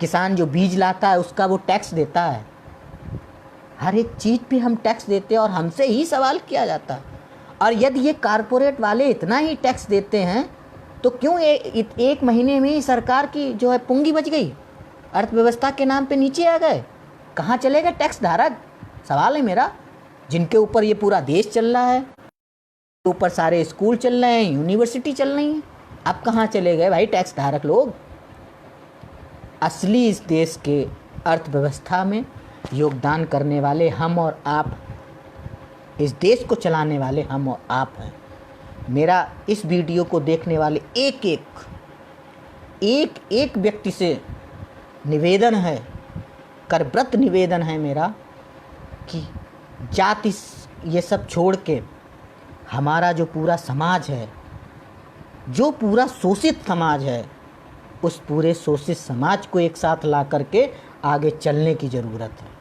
किसान जो बीज लाता है उसका वो टैक्स देता है। हर एक चीज़ पे हम टैक्स देते हैं और हमसे ही सवाल किया जाता है। और यदि ये कारपोरेट वाले इतना ही टैक्स देते हैं तो क्यों एक महीने में ही सरकार की जो है पूंगी बच गई, अर्थव्यवस्था के नाम पे नीचे आ गए। कहाँ चले गए टैक्स धारक? सवाल है मेरा। जिनके ऊपर ये पूरा देश चल रहा है, ऊपर सारे स्कूल चल रहे हैं, यूनिवर्सिटी चल रही हैं, अब कहाँ चले गए भाई टैक्स धारक लोग? असली इस देश के अर्थव्यवस्था में योगदान करने वाले हम और आप, इस देश को चलाने वाले हम और आप हैं। मेरा इस वीडियो को देखने वाले एक एक व्यक्ति से निवेदन है, करब्रत निवेदन है मेरा कि जाति ये सब छोड़ के हमारा जो पूरा समाज है, जो पूरा शोषित समाज है, उस पूरे शोषित समाज को एक साथ ला करके आगे चलने की ज़रूरत है।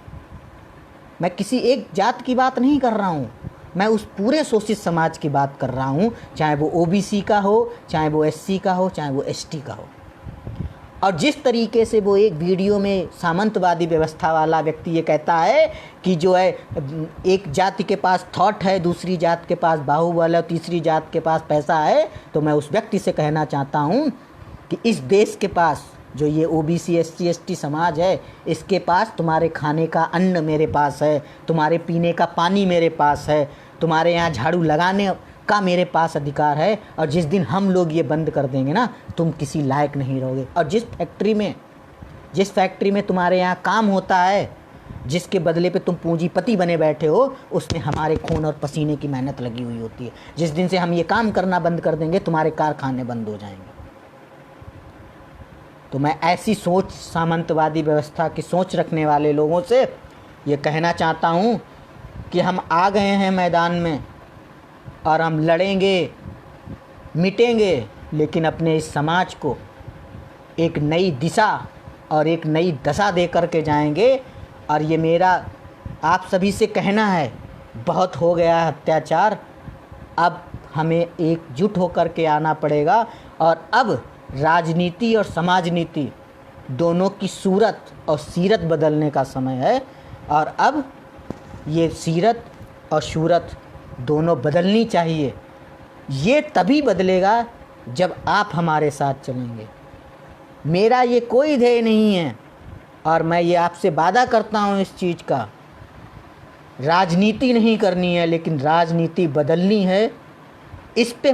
मैं किसी एक जात की बात नहीं कर रहा हूँ, मैं उस पूरे शोषित समाज की बात कर रहा हूँ, चाहे वो ओबीसी का हो, चाहे वो एससी का हो, चाहे वो एसटी का हो। और जिस तरीके से वो एक वीडियो में सामंतवादी व्यवस्था वाला व्यक्ति ये कहता है कि जो है एक जाति के पास थॉट है, दूसरी जात के पास बाहुबल है, तीसरी जात के पास पैसा है, तो मैं उस व्यक्ति से कहना चाहता हूँ कि इस देश के पास जो ये ओबीसी एससी एसटी समाज है, इसके पास तुम्हारे खाने का अन्न मेरे पास है, तुम्हारे पीने का पानी मेरे पास है, तुम्हारे यहाँ झाड़ू लगाने का मेरे पास अधिकार है। और जिस दिन हम लोग ये बंद कर देंगे ना, तुम किसी लायक नहीं रहोगे। और जिस फैक्ट्री में तुम्हारे यहाँ काम होता है, जिसके बदले पे तुम पूंजीपति बने बैठे हो, उसमें हमारे खून और पसीने की मेहनत लगी हुई होती है। जिस दिन से हम ये काम करना बंद कर देंगे, तुम्हारे कारखाने बंद हो जाएंगे। तो मैं ऐसी सोच, सामंतवादी व्यवस्था की सोच रखने वाले लोगों से ये कहना चाहता हूँ कि हम आ गए हैं मैदान में और हम लड़ेंगे, मिटेंगे, लेकिन अपने इस समाज को एक नई दिशा और एक नई दशा दे करके जाएंगे। और ये मेरा आप सभी से कहना है, बहुत हो गया है अत्याचार, अब हमें एकजुट होकर के आना पड़ेगा। और अब राजनीति और समाजनीति दोनों की सूरत और सीरत बदलने का समय है। और अब ये सीरत और सूरत दोनों बदलनी चाहिए। ये तभी बदलेगा जब आप हमारे साथ चलेंगे। मेरा ये कोई ध्येय नहीं है और मैं ये आपसे वादा करता हूँ इस चीज़ का, राजनीति नहीं करनी है, लेकिन राजनीति बदलनी है। इस पे